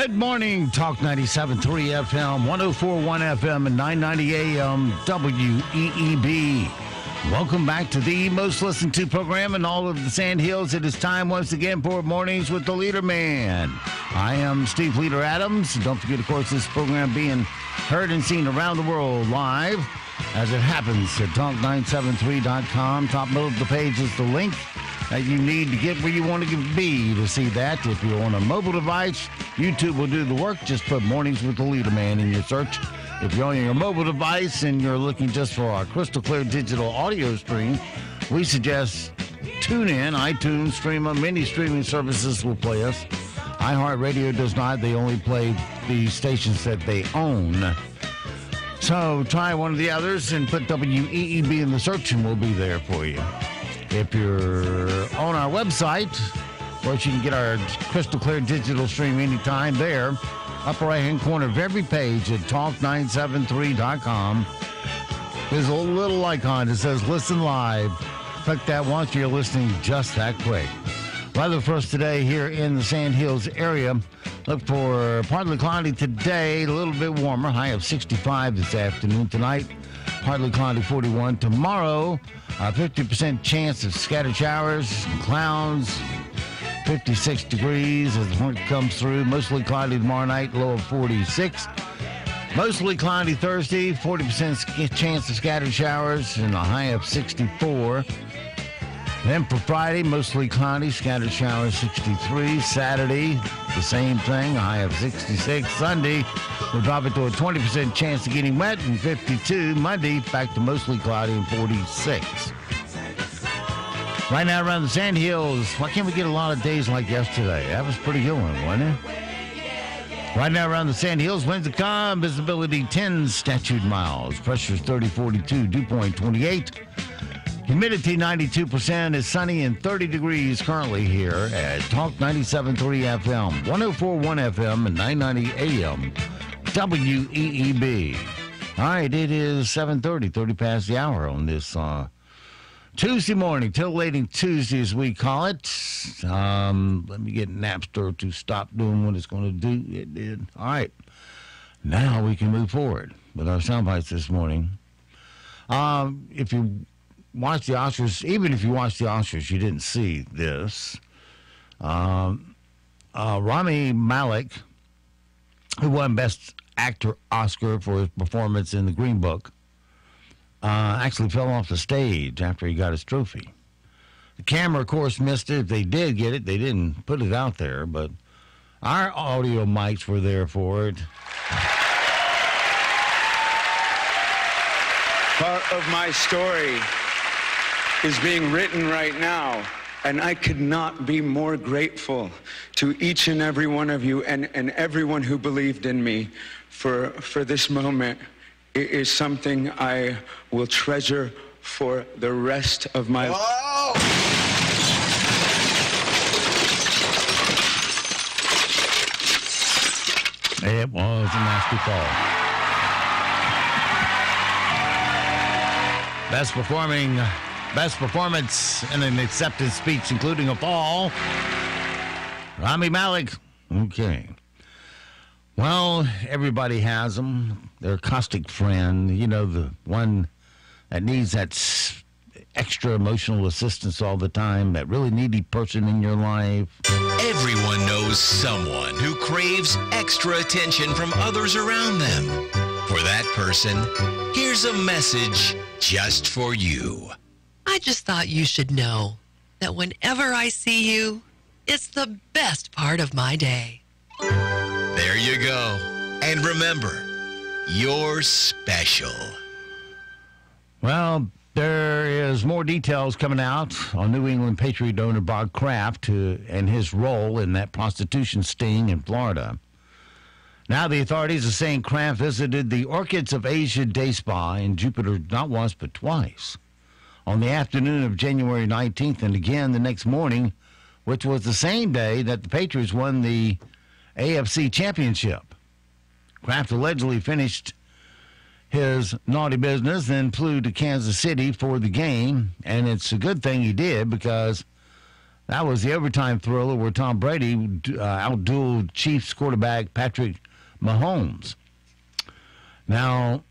Good morning, Talk 97.3 FM, 104.1FM, and 990 AM WEEB. Welcome back to the most listened to program in all of the Sand Hills. It is time once again for Mornings with the Leader Man. I am Steve Leader Adams. Don't forget, of course, this program being heard and seen around the world live as it happens at talk973.com. Top middle of the page is the link that you need to get where you want to be to see that. If you're on a mobile device, YouTube will do the work. Just put Mornings with the Leader Man in your search. If you're on your mobile device and you're looking just for our crystal clear digital audio stream, we suggest tune in, iTunes, Streamer, many streaming services will play us. iHeartRadio does not. They only play the stations that they own. So try one of the others and put WEEB in the search and we'll be there for you. If you're on our website, of course, you can get our crystal clear digital stream anytime there. Upper right-hand corner of every page at talk973.com. There's a little icon that says Listen Live. Click that once, you're listening just that quick. Weather for us today here in the Sand Hills area. Look for partly cloudy today, a little bit warmer, high of 65 this afternoon. Tonight, partly cloudy 41. Tomorrow, 50% chance of scattered showers and clouds. 56 degrees as the front comes through. Mostly cloudy tomorrow night, low of 46. Mostly cloudy Thursday, 40% chance of scattered showers and a high of 64. Then for Friday, mostly cloudy, scattered showers 63. Saturday, the same thing, a high of 66. Sunday, we'll drop it to a 20% chance of getting wet and 52. Monday, back to mostly cloudy and 46. Right now around the Sand Hills, why can't we get a lot of days like yesterday? That was a pretty good one, wasn't it? Right now around the Sand Hills, winds to come, visibility 10 statute miles, pressure 30-42, dew point 28. Humidity 92%, is sunny and 30 degrees currently here at Talk 97.3 FM, 104.1 FM, and 990 AM WEEB. All right, it is 7:30, 30 past the hour on this Tuesday morning, titillating Tuesday as we call it. Let me get Napster to stop doing what it's going to do. It did. All right. Now we can move forward with our sound bites this morning. If you watch the Oscars, even if you watch the Oscars, you didn't see this. Rami Malek, who won Best Actor Oscar for his performance in The Green Book, actually fell off the stage after he got his trophy. The camera, of course, missed it. If they did get it, they didn't put it out there, but our audio mics were there for it. Part of my story is being written right now, and I could not be more grateful to each and every one of you and everyone who believed in me for this moment. It is something I will treasure for the rest of my life. It was a nasty fall. Best performance in an acceptance speech, including a fall. Rami Malek. Okay. Well, everybody has them. Their caustic friend, you know, the one that needs that extra emotional assistance all the time, that really needy person in your life. Everyone knows someone who craves extra attention from others around them. For that person, here's a message just for you. I just thought you should know that whenever I see you, it's the best part of my day. There you go. And remember, you're special. Well, there is more details coming out on New England Patriot owner Bob Kraft and his role in that prostitution sting in Florida. Now the authorities are saying Kraft visited the Orchids of Asia Day Spa in Jupiter not once but twice. On the afternoon of January 19th and again the next morning, which was the same day that the Patriots won the AFC Championship. Kraft allegedly finished his naughty business, then flew to Kansas City for the game, and it's a good thing he did because That was the overtime thriller where Tom Brady outdueled Chiefs quarterback Patrick Mahomes. Now,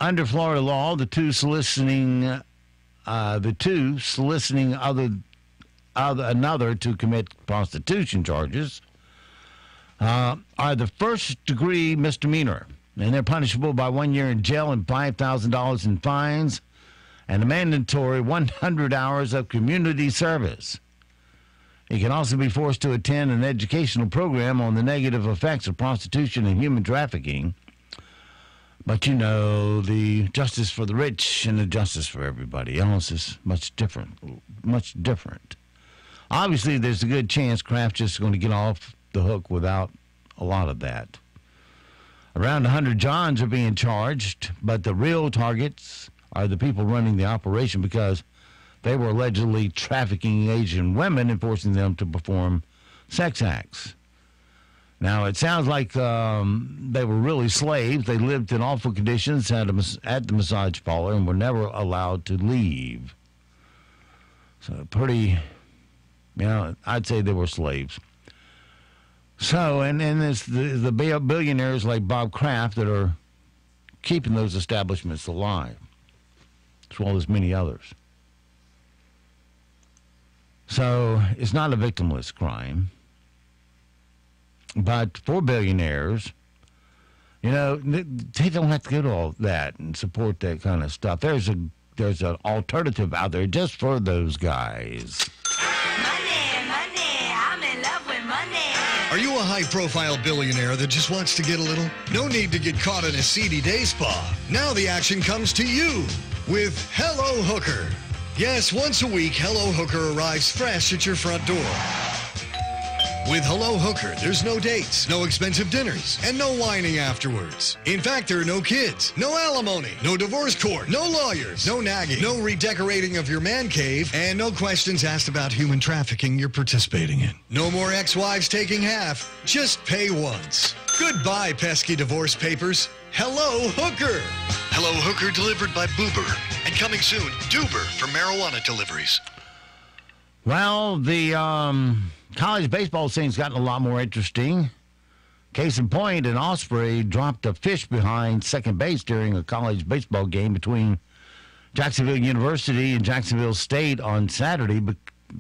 under Florida law, the two soliciting another to commit prostitution charges are the first-degree misdemeanor, and they're punishable by 1 year in jail and $5,000 in fines and a mandatory 100 hours of community service. He can also be forced to attend an educational program on the negative effects of prostitution and human trafficking. But you know, the justice for the rich and the justice for everybody else is much different. Obviously, there's a good chance Kraft's just going to get off the hook without a lot of that. Around 100 Johns are being charged, but the real targets are the people running the operation because they were allegedly trafficking Asian women and forcing them to perform sex acts. Now, it sounds like they were really slaves. They lived in awful conditions at the massage parlor and were never allowed to leave. So pretty, I'd say they were slaves. So, and it's the billionaires like Bob Kraft that are keeping those establishments alive, as well as many others. So, it's not a victimless crime. But for billionaires, they don't have to go to all that and support that kind of stuff. There's an alternative out there just for those guys. Money, I'm in love with money. Are you a high-profile billionaire that just wants to get a little? No need to get caught in a seedy day spa. Now the action comes to you with Hello Hooker. Yes, once a week, Hello Hooker arrives fresh at your front door. With Hello Hooker, there's no dates, no expensive dinners, and no whining afterwards. In fact, there are no kids, no alimony, no divorce court, no lawyers, no nagging, no redecorating of your man cave, and no questions asked about human trafficking you're participating in. No more ex-wives taking half, just pay once. Goodbye, pesky divorce papers. Hello Hooker. Hello Hooker delivered by Boober. And coming soon, Duber for marijuana deliveries. Well, the college baseball scene's gotten a lot more interesting. Case in point, an osprey dropped a fish behind second base during a college baseball game between Jacksonville University and Jacksonville State on Saturday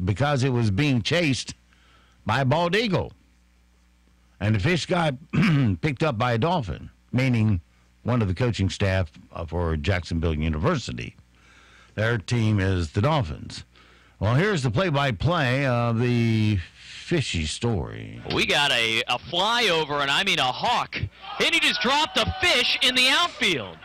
because it was being chased by a bald eagle. And the fish got picked up by a dolphin, meaning one of the coaching staff for Jacksonville University. Their team is the Dolphins. Well, here's the play-by-play of the fishy story. We got a flyover, and I mean a hawk. And he just dropped a fish in the outfield.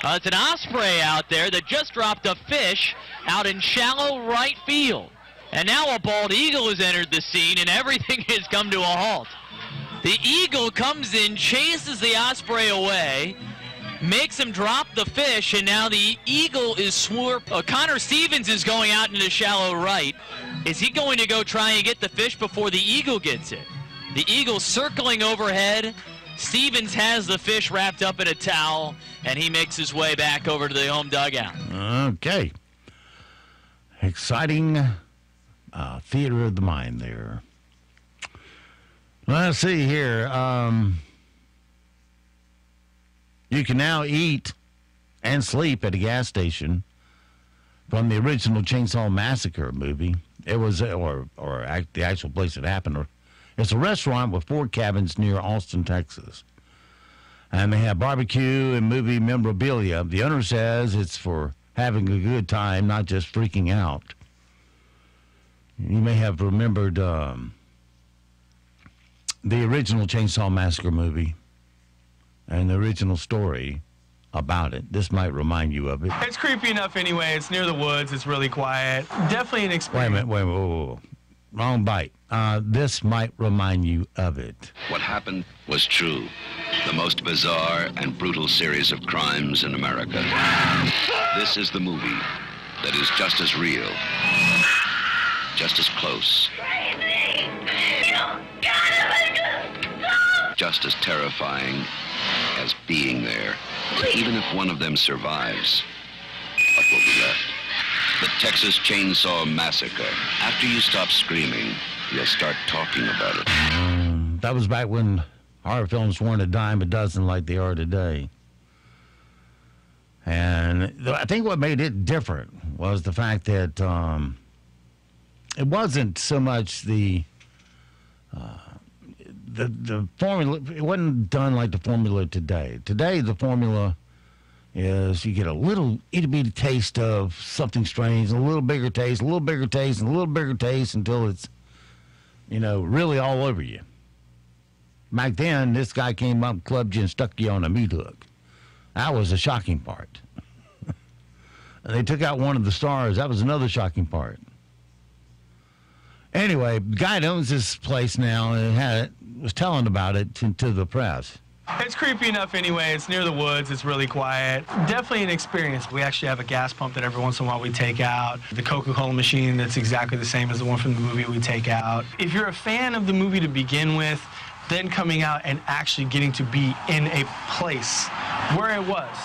It's an osprey out there that just dropped a fish out in shallow right field. And now a bald eagle has entered the scene, and everything has come to a halt. The eagle comes in, chases the osprey away, makes him drop the fish, and now the eagle is Connor Stevens is going out into shallow right. Is he going to go try and get the fish before the eagle gets it? The eagle circling overhead. Stevens has the fish wrapped up in a towel, and he makes his way back over to the home dugout. Okay. Exciting theater of the mind there. Let's see here. You can now eat and sleep at a gas station from the original Chainsaw Massacre movie. It was, the actual place it happened. It's a restaurant with 4 cabins near Austin, Texas. And they have barbecue and movie memorabilia. The owner says it's for having a good time, not just freaking out. You may have remembered the original Chainsaw Massacre movie and the original story about it. This might remind you of it. It's creepy enough anyway. It's near the woods. It's really quiet. Definitely an experience. Wait a minute. Whoa. Wrong bite. This might remind you of it. What happened was true. The most bizarre and brutal series of crimes in America. This is the movie that is just as real, just as close, just as terrifying as being there. Even if one of them survives, what will be left? The Texas Chainsaw Massacre. After you stop screaming, you'll start talking about it. That was back when horror films weren't a dime a dozen like they are today. And I think what made it different was the fact that it wasn't so much the formula. It wasn't done like the formula today. Today, the formula is you get a little itty-bitty taste of something strange, a little bigger taste, a little bigger taste, and a little bigger taste until it's, really all over you. Back then, this guy came up, clubbed you, and stuck you on a meat hook. That was a shocking part. And they took out one of the stars. That was another shocking part. Anyway, the guy that owns this place now and was telling about it to the press. It's creepy enough anyway. It's near the woods. It's really quiet. Definitely an experience. We actually have a gas pump that every once in a while we take out. The Coca-Cola machine that's exactly the same as the one from the movie we take out. If you're a fan of the movie to begin with, then coming out and actually getting to be in a place where it was,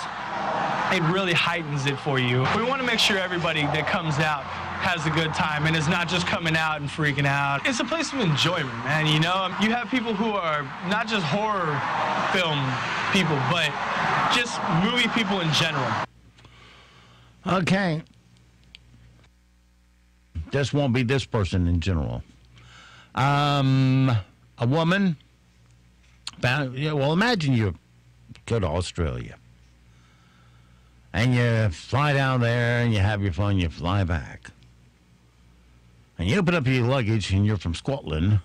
it really heightens it for you. We want to make sure everybody that comes out has a good time and is not just coming out and freaking out. It's a place of enjoyment, man, You have people who are not just horror film people, but just movie people in general. Okay. Just won't be this person in general. A woman found, imagine you go to Australia and you fly down there and you have your fun, you fly back. And you open up your luggage, and you're from Scotland,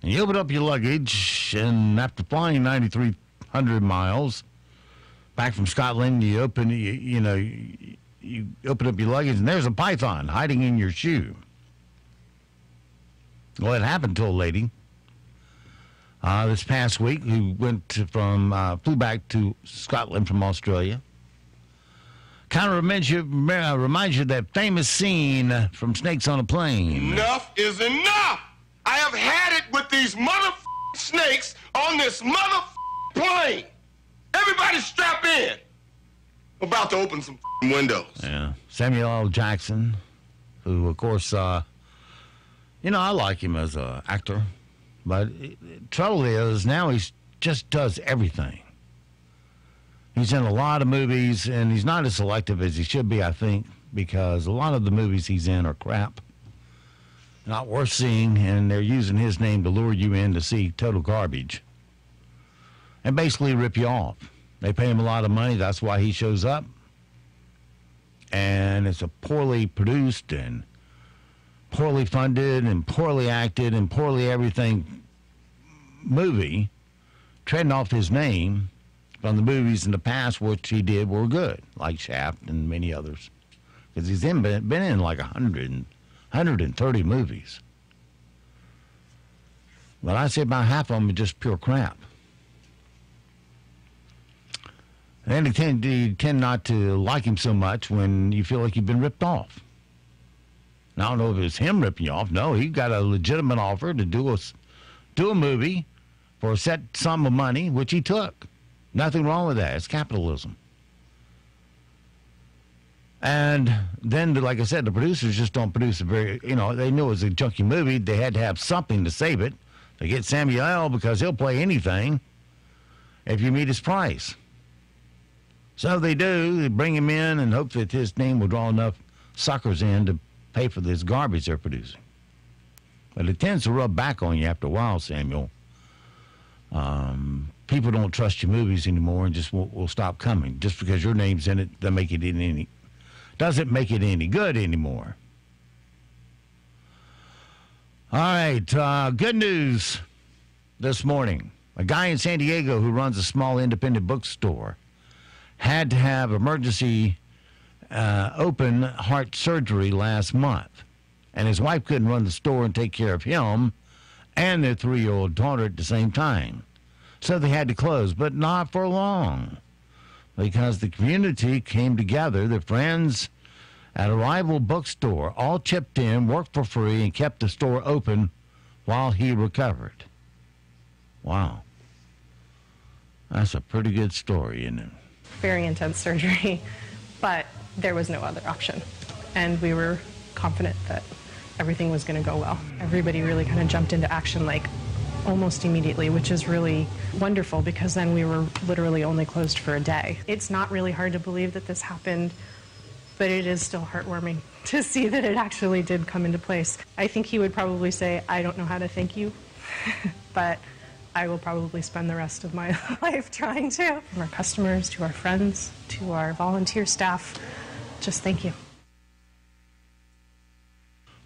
and you open up your luggage, and after flying 9,300 miles back from Scotland, you open up your luggage, and there's a python hiding in your shoe. Well, it happened to a lady this past week who flew back to Scotland from Australia. Kind of reminds you of that famous scene from Snakes on a Plane. Enough is enough! I have had it with these motherfucking snakes on this motherfucking plane! Everybody strap in! I'm about to open some windows. Yeah. Samuel L. Jackson, who, of course, I like him as an actor. But trouble is, now he just does everything. He's in a lot of movies, and he's not as selective as he should be, I think, because a lot of the movies he's in are crap, not worth seeing, and they're using his name to lure you in to see total garbage and basically rip you off. They pay him a lot of money. That's why he shows up. And it's a poorly produced and poorly funded and poorly acted and poorly everything movie, treading off his name from the movies in the past, which he did were good, like Shaft and many others. Because he's been in like 130 movies. But I'd say about half of them are just pure crap. And you tend not to like him so much when you feel like you've been ripped off. Now, I don't know if it was him ripping you off. No, he got a legitimate offer to do a movie for a set sum of money, which he took. Nothing wrong with that. It's capitalism. And then, like I said, the producers just don't produce they knew it was a junky movie. They had to have something to save it. They get Samuel L. because he'll play anything if you meet his price. So they do. They bring him in and hope that his name will draw enough suckers in to pay for this garbage they're producing. But it tends to rub back on you after a while, Samuel. People don't trust your movies anymore and just will stop coming. Just because your name's in it doesn't make it any good anymore. All right, good news this morning. A guy in San Diego who runs a small independent bookstore had to have emergency open heart surgery last month. And his wife couldn't run the store and take care of him and their 3-year-old daughter at the same time. So they had to close, but not for long, because the community came together. The friends at a rival bookstore all chipped in, worked for free, and kept the store open while he recovered. Wow. That's a pretty good story, isn't it? Very intense surgery, but there was no other option. and we were confident that everything was going to go well. Everybody really kind of jumped into action like almost immediately, which is really wonderful because then we were literally only closed for a day. It's not really hard to believe that this happened, but it is still heartwarming to see that it actually did come into place. I think he would probably say, I don't know how to thank you, but I will probably spend the rest of my life trying to. From our customers, to our friends, to our volunteer staff, just thank you.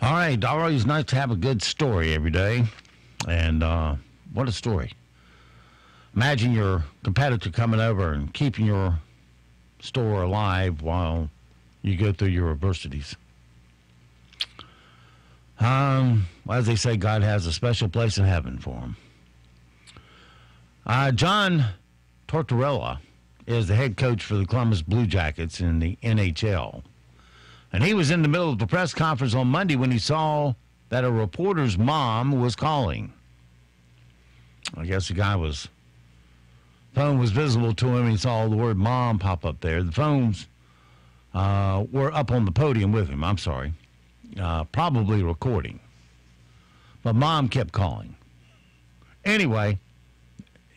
All right, always nice to have a good story every day. And what a story. Imagine your competitor coming over and keeping your store alive while you go through your adversities. As they say, God has a special place in heaven for him. John Tortorella is the head coach for the Columbus Blue Jackets in the NHL. And he was in the middle of the press conference on Monday when he saw that a reporter's mom was calling. I guess the phone was visible to him. He saw the word mom pop up there. The phones were up on the podium with him, probably recording. But mom kept calling. Anyway,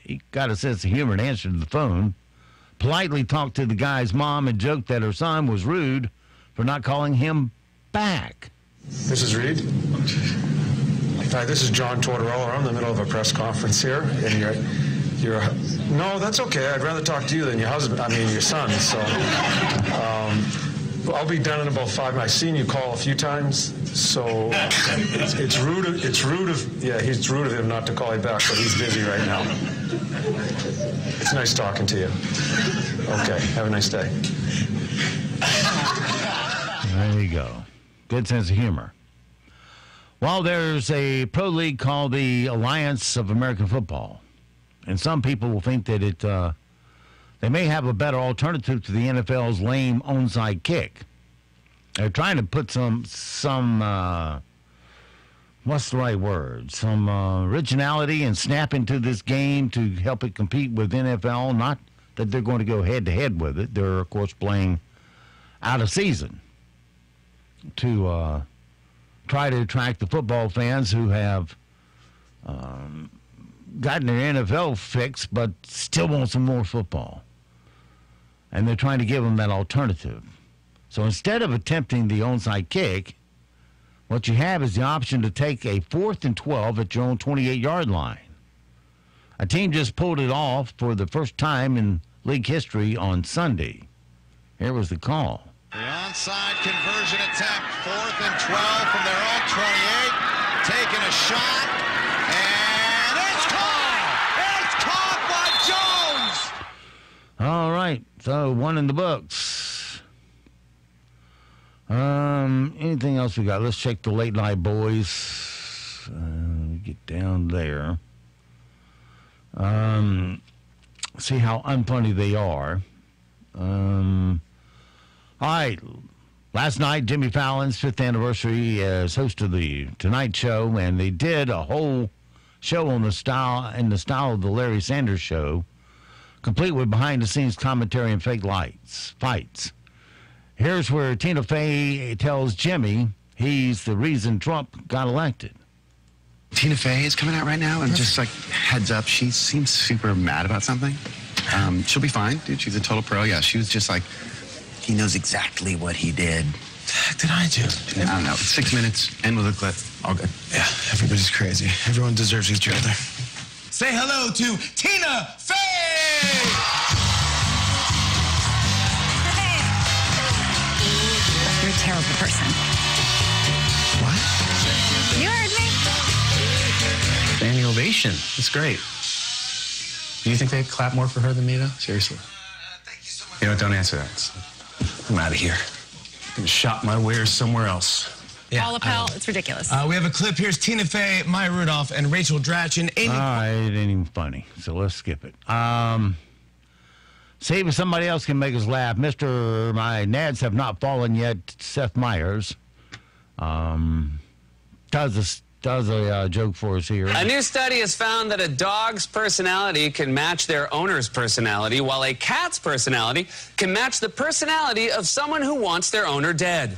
he got a sense of humor and answered the phone, politely talked to the guy's mom and joked that her son was rude for not calling him back. Mrs. Reed? Hi, this is John Tortorella. I'm in the middle of a press conference here, and you're no, that's okay. I'd rather talk to you than your son. So I'll be done in about 5 minutes. I've seen you call a few times, so it's rude of him not to call you back, but he's busy right now. It's nice talking to you. Okay, have a nice day. There you go. Good sense of humor. Well, there's a pro league called the Alliance of American Football, and some people will think that they may have a better alternative to the NFL's lame onside kick. They're trying to put some what's the right word? Some originality and snap into this game to help it compete with NFL. Not that they're going to go head-to-head with it. They're, of course, playing out of season to try to attract the football fans who have gotten their NFL fix but still want some more football. And they're trying to give them that alternative. So instead of attempting the onside kick, what you have is the option to take a 4th and 12 at your own 28-yard line. A team just pulled it off for the first time in league history on Sunday. Here was the call. The onside conversion attempt, 4th and 12 from their own 28, taking a shot, and it's caught! It's caught by Jones! All right, so one in the books. Anything else we got? Let's check the late night boys. Get down there. See how unfunny they are. All right. Last night, Jimmy Fallon's 5th anniversary as host of the Tonight Show, and they did a whole show in the style of the Larry Sanders Show, complete with behind-the-scenes commentary and fake fights. Here's where Tina Fey tells Jimmy he's the reason Trump got elected. Tina Fey is coming out right now, and just like heads up, she seems super mad about something. She'll be fine, dude. She's a total pro. Yeah, she was just like, he knows exactly what he did. What did I do? I don't know. 6 minutes, end with a clip. All good. Yeah, everybody's crazy. Everyone deserves each other. Say hello to Tina Fey! You're a terrible person. What? You heard me. Standing ovation. That's great. Do you think they'd clap more for her than me, though? Seriously. You know what? Don't answer that. I'm out of here. I'm going to shop my wares somewhere else. Yeah, all lapel, it's ridiculous. We have a clip. Here's Tina Fey, Maya Rudolph, and Rachel Dratch, and Amy. All right, it ain't even funny, so let's skip it. See if somebody else can make us laugh. My Nads have not fallen yet. Seth Meyers does does a joke for us here. A new study has found that a dog's personality can match their owner's personality, while a cat's personality can match the personality of someone who wants their owner dead.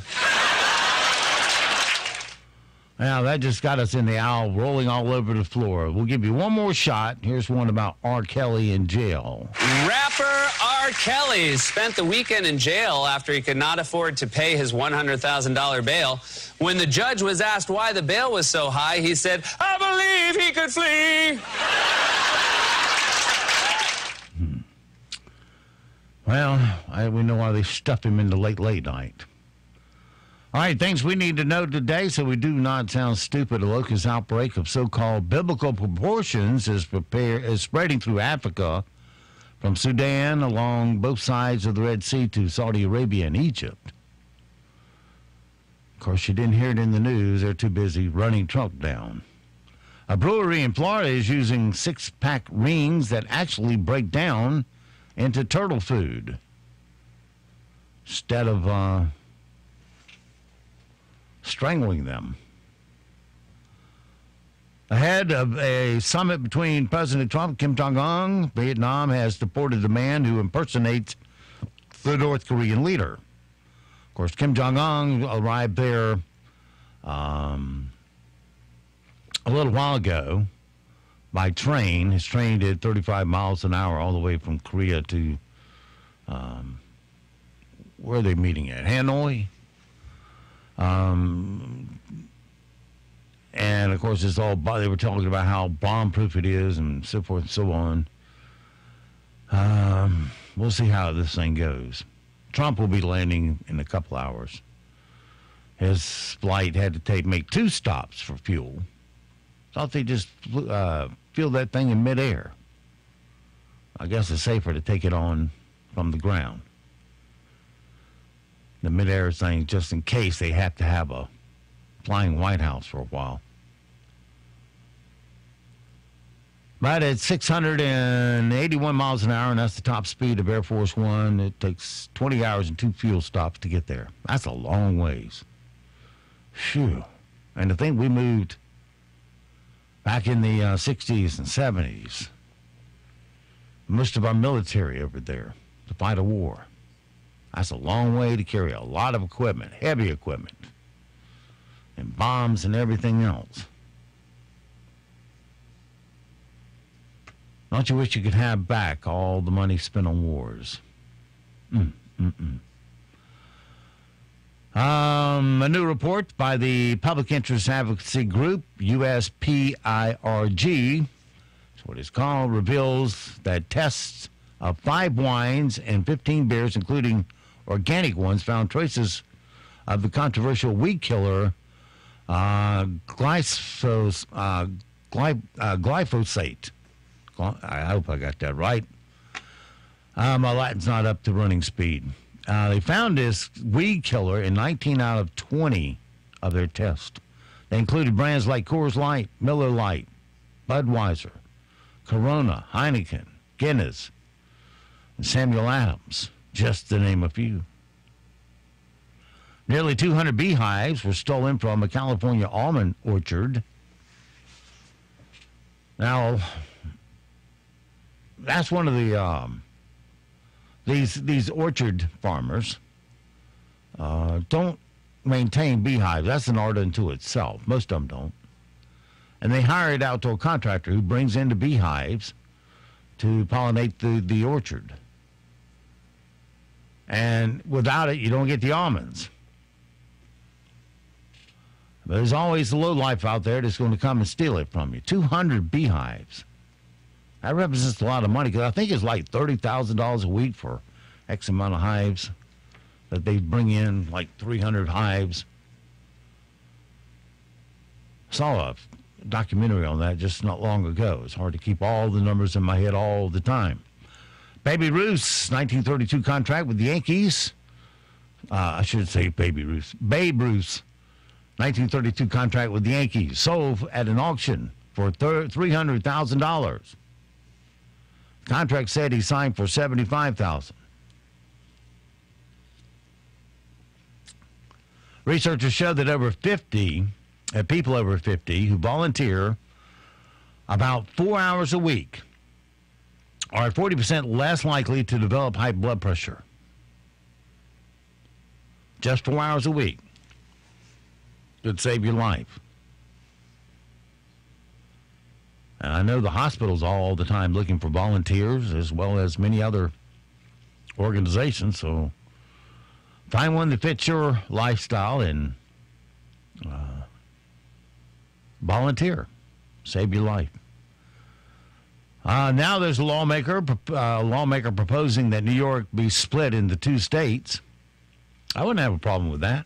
Now, that just got us in the aisle, rolling all over the floor. We'll give you one more shot. Here's one about R. Kelly in jail. Rapper R. Kelly spent the weekend in jail after he could not afford to pay his $100,000 bail. When the judge was asked why the bail was so high, he said, "I believe he could flee." Well, we know why they stuffed him into late night. All right, things we need to know today so we do not sound stupid. A locust outbreak of so-called biblical proportions is spreading through Africa, from Sudan along both sides of the Red Sea to Saudi Arabia and Egypt. Of course, you didn't hear it in the news. They're too busy running Trump down. A brewery in Florida is using 6-pack rings that actually break down into turtle food instead of strangling them. Ahead of a summit between President Trump and Kim Jong-un, Vietnam has deported a man who impersonates the North Korean leader. Of course, Kim Jong-un arrived there a little while ago by train. His train did 35 miles an hour all the way from Korea to, where are they meeting at? Hanoi? And of course, it's all, they were talking about how bomb-proof it is and so forth and so on. We'll see how this thing goes. Trump will be landing in a couple hours. His flight had to make 2 stops for fuel. Thought they just fueled that thing in midair. I guess it's safer to take it on from the ground. The midair thing, just in case they have to have a flying White House for a while. But at 681 miles an hour, and that's the top speed of Air Force One, it takes 20 hours and 2 fuel stops to get there. That's a long ways. Phew. And to think we moved back in the 60s and 70s, most of our military over there to fight a war. That's a long way to carry a lot of equipment, heavy equipment, and bombs and everything else. Don't you wish you could have back all the money spent on wars? A new report by the Public Interest Advocacy Group, USPIRG, that's what it's called, reveals that tests of 5 wines and 15 beers, including organic ones, found traces of the controversial weed killer glyphosate. I hope I got that right. My Latin's not up to running speed. They found this weed killer in 19 out of 20 of their tests. They included brands like Coors Light, Miller Lite, Budweiser, Corona, Heineken, Guinness, and Samuel Adams, just to name a few. Nearly 200 beehives were stolen from a California almond orchard. Now, that's one of the these orchard farmers don't maintain beehives. That's an art unto itself. Most of them don't. And they hire it out to a contractor who brings in the beehives to pollinate the orchard. And without it, you don't get the almonds. But there's always the lowlife out there that's going to come and steal it from you. 200 beehives. That represents a lot of money, because I think it's like $30,000 a week for X amount of hives that they bring in, like 300 hives. I saw a documentary on that just not long ago. It's hard to keep all the numbers in my head all the time. Baby Ruth's 1932 contract with the Yankees. I should say Baby Ruth. Babe Ruth's 1932 contract with the Yankees sold at an auction for $300,000. Contract said he signed for $75,000. Researchers showed that over 50 of people over 50 who volunteer about 4 hours a week are 40% less likely to develop high blood pressure. Just 4 hours a week could save your life. And I know the hospital's all the time looking for volunteers, as well as many other organizations. So find one that fits your lifestyle and volunteer. Save your life. Now there's a lawmaker proposing that New York be split into 2 states. I wouldn't have a problem with that,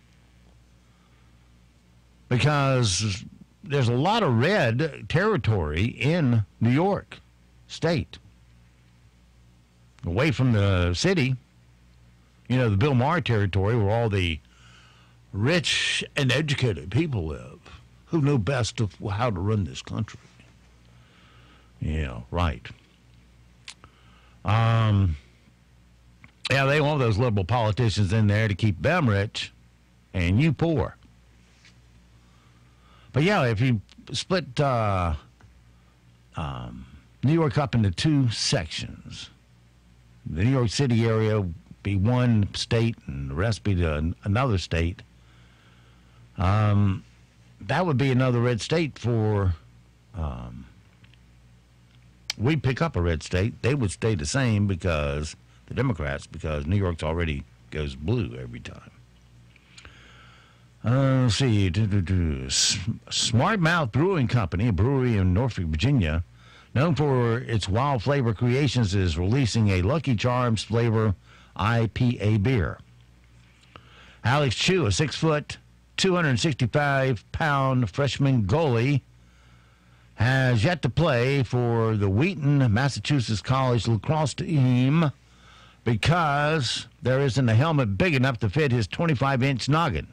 because there's a lot of red territory in New York State. Away from the city, the Bill Maher territory, where all the rich and educated people live, who know best of how to run this country. Yeah, right. Yeah, they want those liberal politicians in there to keep them rich and you poor. But yeah, if you split New York up into 2 sections, the New York City area be one state and the rest be another state, that would be another red state for... we'd pick up a red state. They would stay the same, because the Democrats, because New York's already goes blue every time. Let's see. Smart Mouth Brewing Company, a brewery in Norfolk, Virginia, known for its wild flavor creations, is releasing a Lucky Charms flavor IPA beer. Alex Chu, a 6-foot, 265-pound freshman goalie, has yet to play for the Wheaton, Massachusetts College lacrosse team because there isn't a helmet big enough to fit his 25-inch noggin.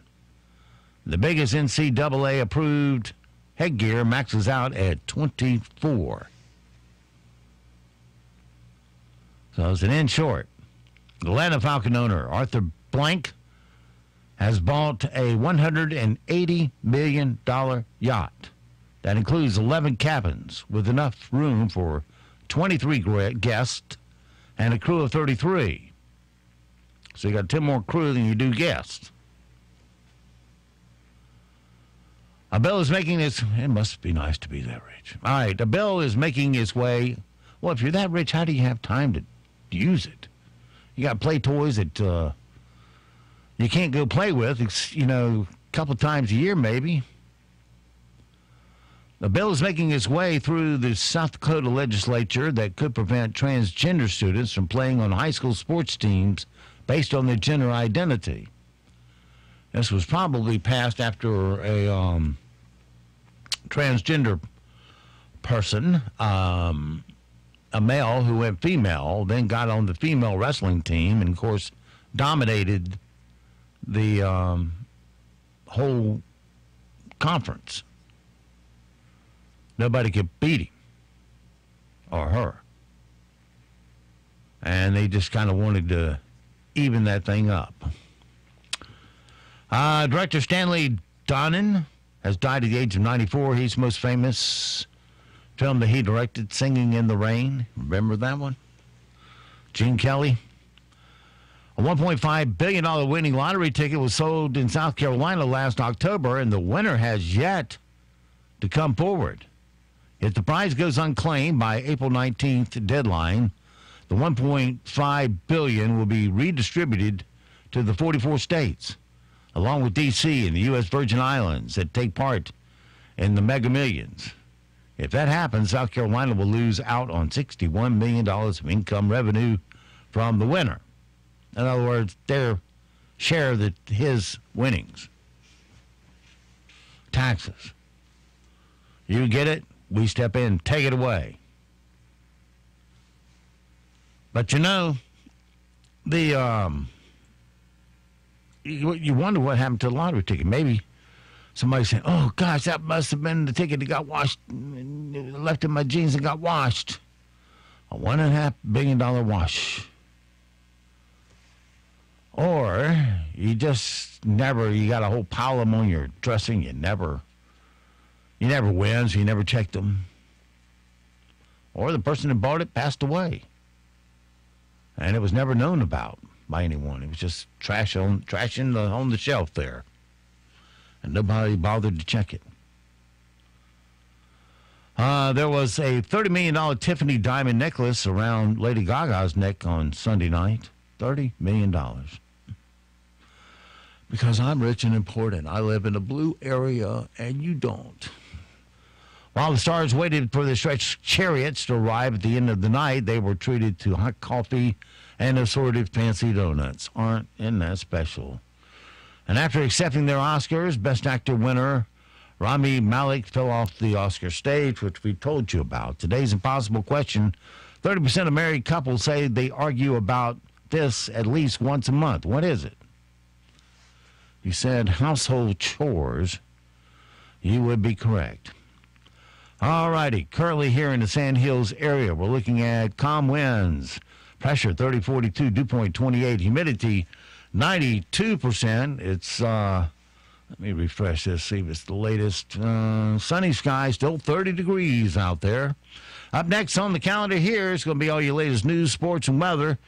The biggest NCAA-approved headgear maxes out at 24. So it's an in short. Atlanta Falcon owner Arthur Blank has bought a $180 million yacht that includes 11 cabins with enough room for 23 guests and a crew of 33. So you got 10 more crew than you do guests. A bill is making its... It must be nice to be that rich. All right, a bill is making its way... Well, if you're that rich, how do you have time to use it? You got play toys that you can't go play with, a couple times a year maybe. The bill is making its way through the South Dakota legislature that could prevent transgender students from playing on high school sports teams based on their gender identity. This was probably passed after a transgender person, a male who went female, then got on the female wrestling team and, of course, dominated the whole conference. Nobody could beat him or her. And they just kind of wanted to even that thing up. Director Stanley Donen has died at the age of 94. He's most famous film that he directed, Singing in the Rain. Remember that one? Gene Kelly. A $1.5 billion winning lottery ticket was sold in South Carolina last October, and the winner has yet to come forward. If the prize goes unclaimed by April 19th deadline, the $1.5 billion will be redistributed to the 44 states, along with D.C. and the U.S. Virgin Islands that take part in the Mega Millions. If that happens, South Carolina will lose out on $61 million of income revenue from the winner. In other words, their share of his winnings. Taxes. You get it, we step in, take it away. But you wonder what happened to the lottery ticket. Maybe somebody said, oh, gosh, that must have been the ticket that got washed, left in my jeans and got washed. A $1.5 billion wash. Or you just never, you got a whole pile of them on your dressing, you never You never win, so you never check them. Or the person that bought it passed away. And it was never known about by anyone. It was just trashing on the shelf there. And nobody bothered to check it. There was a $30 million Tiffany diamond necklace around Lady Gaga's neck on Sunday night. $30 million. Because I'm rich and important. I live in a blue area, and you don't. While the stars waited for the stretch chariots to arrive at the end of the night, they were treated to hot coffee and assorted fancy donuts. Isn't that special? And after accepting their Oscars, Best Actor winner Rami Malek fell off the Oscar stage, which we told you about. Today's impossible question. 30% of married couples say they argue about this at least once a month. What is it? You said household chores. You would be correct. All righty. Currently here in the Sand Hills area, we're looking at calm winds. Pressure 3042, dew point 28. Humidity 92%. It's, let me refresh this, see if it's the latest. Sunny skies, still 30 degrees out there. Up next on the calendar here is going to be all your latest news, sports, and weather.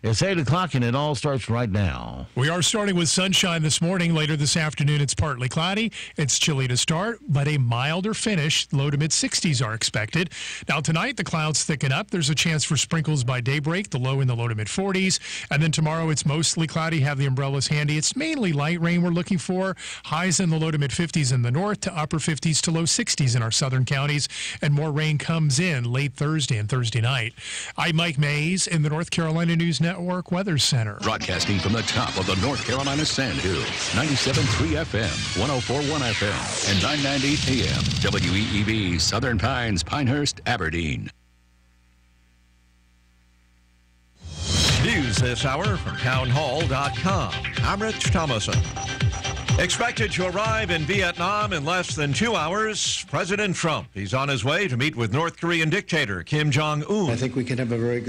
It's 8 o'clock, and it all starts right now. We are starting with sunshine this morning. Later this afternoon, it's partly cloudy. It's chilly to start, but a milder finish. Low to mid-60s are expected. Now, tonight, the clouds thicken up. There's a chance for sprinkles by daybreak, the low in the low to mid-40s. And then tomorrow, it's mostly cloudy. Have the umbrellas handy. It's mainly light rain we're looking for. Highs in the low to mid-50s in the north to upper 50s to low 60s in our southern counties. And more rain comes in late Thursday and Thursday night. I'm Mike Mays in the North Carolina News Network Weather Center. Broadcasting from the top of the North Carolina Sand Hills, 97.3 FM, 104.1 FM, and 990 AM, WEEB, Southern Pines, Pinehurst, Aberdeen. News this hour from townhall.com. I'm Rich Thomason. Expected to arrive in Vietnam in less than 2 hours, President Trump. He's on his way to meet with North Korean dictator Kim Jong-un. I think we can have a very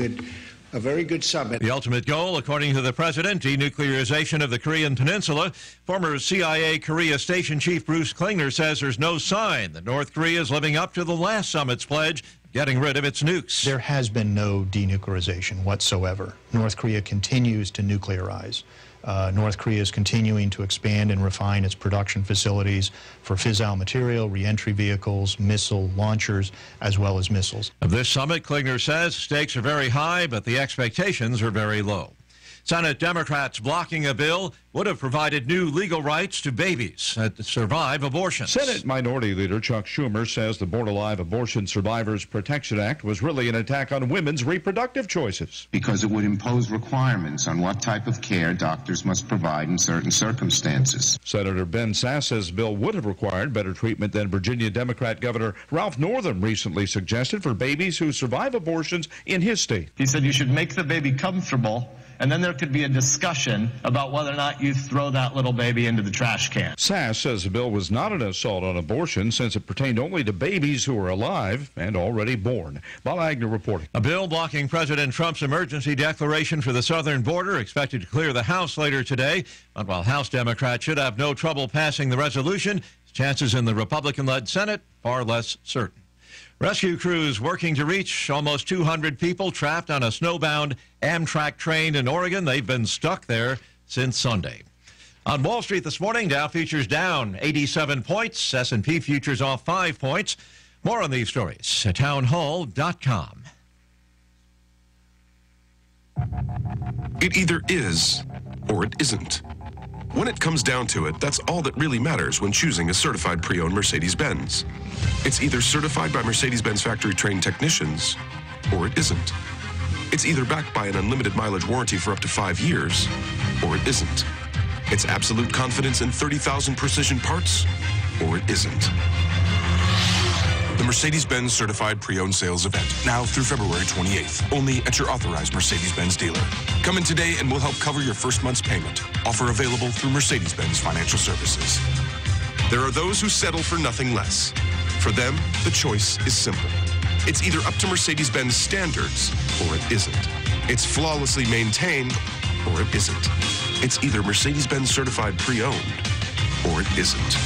good summit. The ultimate goal, according to the president, denuclearization of the Korean Peninsula. Former CIA Korea Station Chief Bruce Klingner says there's no sign that North Korea is living up to the last summit's pledge, getting rid of its nukes. There has been no denuclearization whatsoever. North Korea continues to nuclearize. North Korea is continuing to expand and refine its production facilities for fissile material, reentry vehicles, missile launchers, as well as missiles. Of this summit, Klingner says stakes are very high, but the expectations are very low. Senate Democrats blocking a bill would have provided new legal rights to babies that survive abortions. Senate Minority Leader Chuck Schumer says the Born Alive Abortion Survivors Protection Act was really an attack on women's reproductive choices. Because it would impose requirements on what type of care doctors must provide in certain circumstances. Senator Ben Sass says the bill would have required better treatment than Virginia Democrat Governor Ralph Northam recently suggested for babies who survive abortions in his state. He said you should make the baby comfortable, and then there could be a discussion about whether or not you throw that little baby into the trash can. Sass says the bill was not an assault on abortion since it pertained only to babies who are alive and already born. Bob Agnew reporting. A bill blocking President Trump's emergency declaration for the southern border expected to clear the House later today. But while House Democrats should have no trouble passing the resolution, chances in the Republican-led Senate far less certain. Rescue crews working to reach almost 200 people trapped on a snowbound Amtrak train in Oregon. They've been stuck there since Sunday. On Wall Street this morning, Dow futures down 87 points. S&P futures off 5 points. More on these stories at townhall.com. It either is or it isn't. When it comes down to it, that's all that really matters when choosing a certified pre-owned Mercedes-Benz. It's either certified by Mercedes-Benz factory-trained technicians, or it isn't. It's either backed by an unlimited mileage warranty for up to 5 years, or it isn't. It's absolute confidence in 30,000 precision parts, or it isn't. The Mercedes-Benz Certified Pre-Owned Sales Event, now through February 28th, only at your authorized Mercedes-Benz dealer. Come in today and we'll help cover your first month's payment. Offer available through Mercedes-Benz Financial Services. There are those who settle for nothing less. For them, the choice is simple. It's either up to Mercedes-Benz standards, or it isn't. It's flawlessly maintained, or it isn't. It's either Mercedes-Benz Certified Pre-Owned, or it isn't.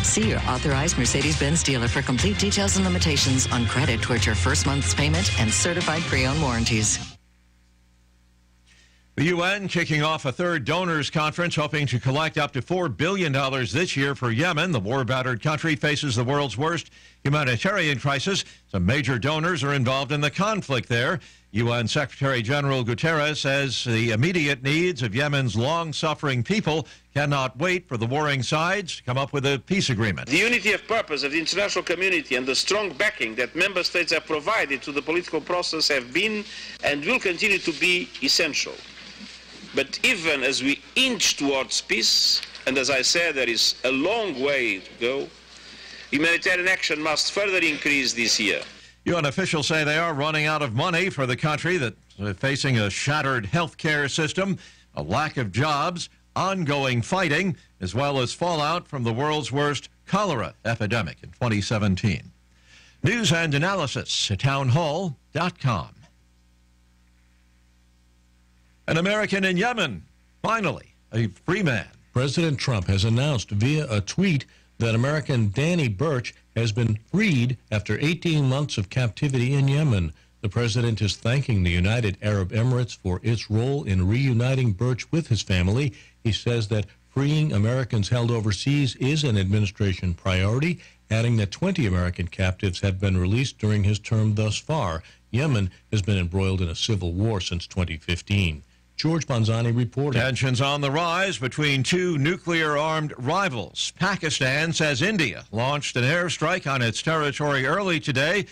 See your authorized Mercedes-Benz dealer for complete details and limitations on credit towards your first month's payment and certified pre-owned warranties. The UN kicking off a third donors conference, hoping to collect up to $4 billion this year for Yemen. The war-battered country faces the world's worst humanitarian crisis. Some major donors are involved in the conflict there. UN Secretary General Guterres says the immediate needs of Yemen's long-suffering people cannot wait for the warring sides to come up with a peace agreement. The unity of purpose of the international community and the strong backing that member states have provided to the political process have been and will continue to be essential. But even as we inch towards peace, and as I said, there is a long way to go, humanitarian action must further increase this year. UN officials say they are running out of money for the country that's facing a shattered health care system, a lack of jobs, ongoing fighting, as well as fallout from the world's worst cholera epidemic in 2017. News and analysis at townhall.com. An American in Yemen, finally, a free man. President Trump has announced via a tweet that American Danny Birch has been freed after 18 months of captivity in Yemen. The president is thanking the United Arab Emirates for its role in reuniting Birch with his family. He says that freeing Americans held overseas is an administration priority, adding that 20 American captives have been released during his term thus far. Yemen has been embroiled in a civil war since 2015. George Bonzani reporting. Tensions on the rise between two nuclear-armed rivals. Pakistan says India launched an airstrike on its territory early today.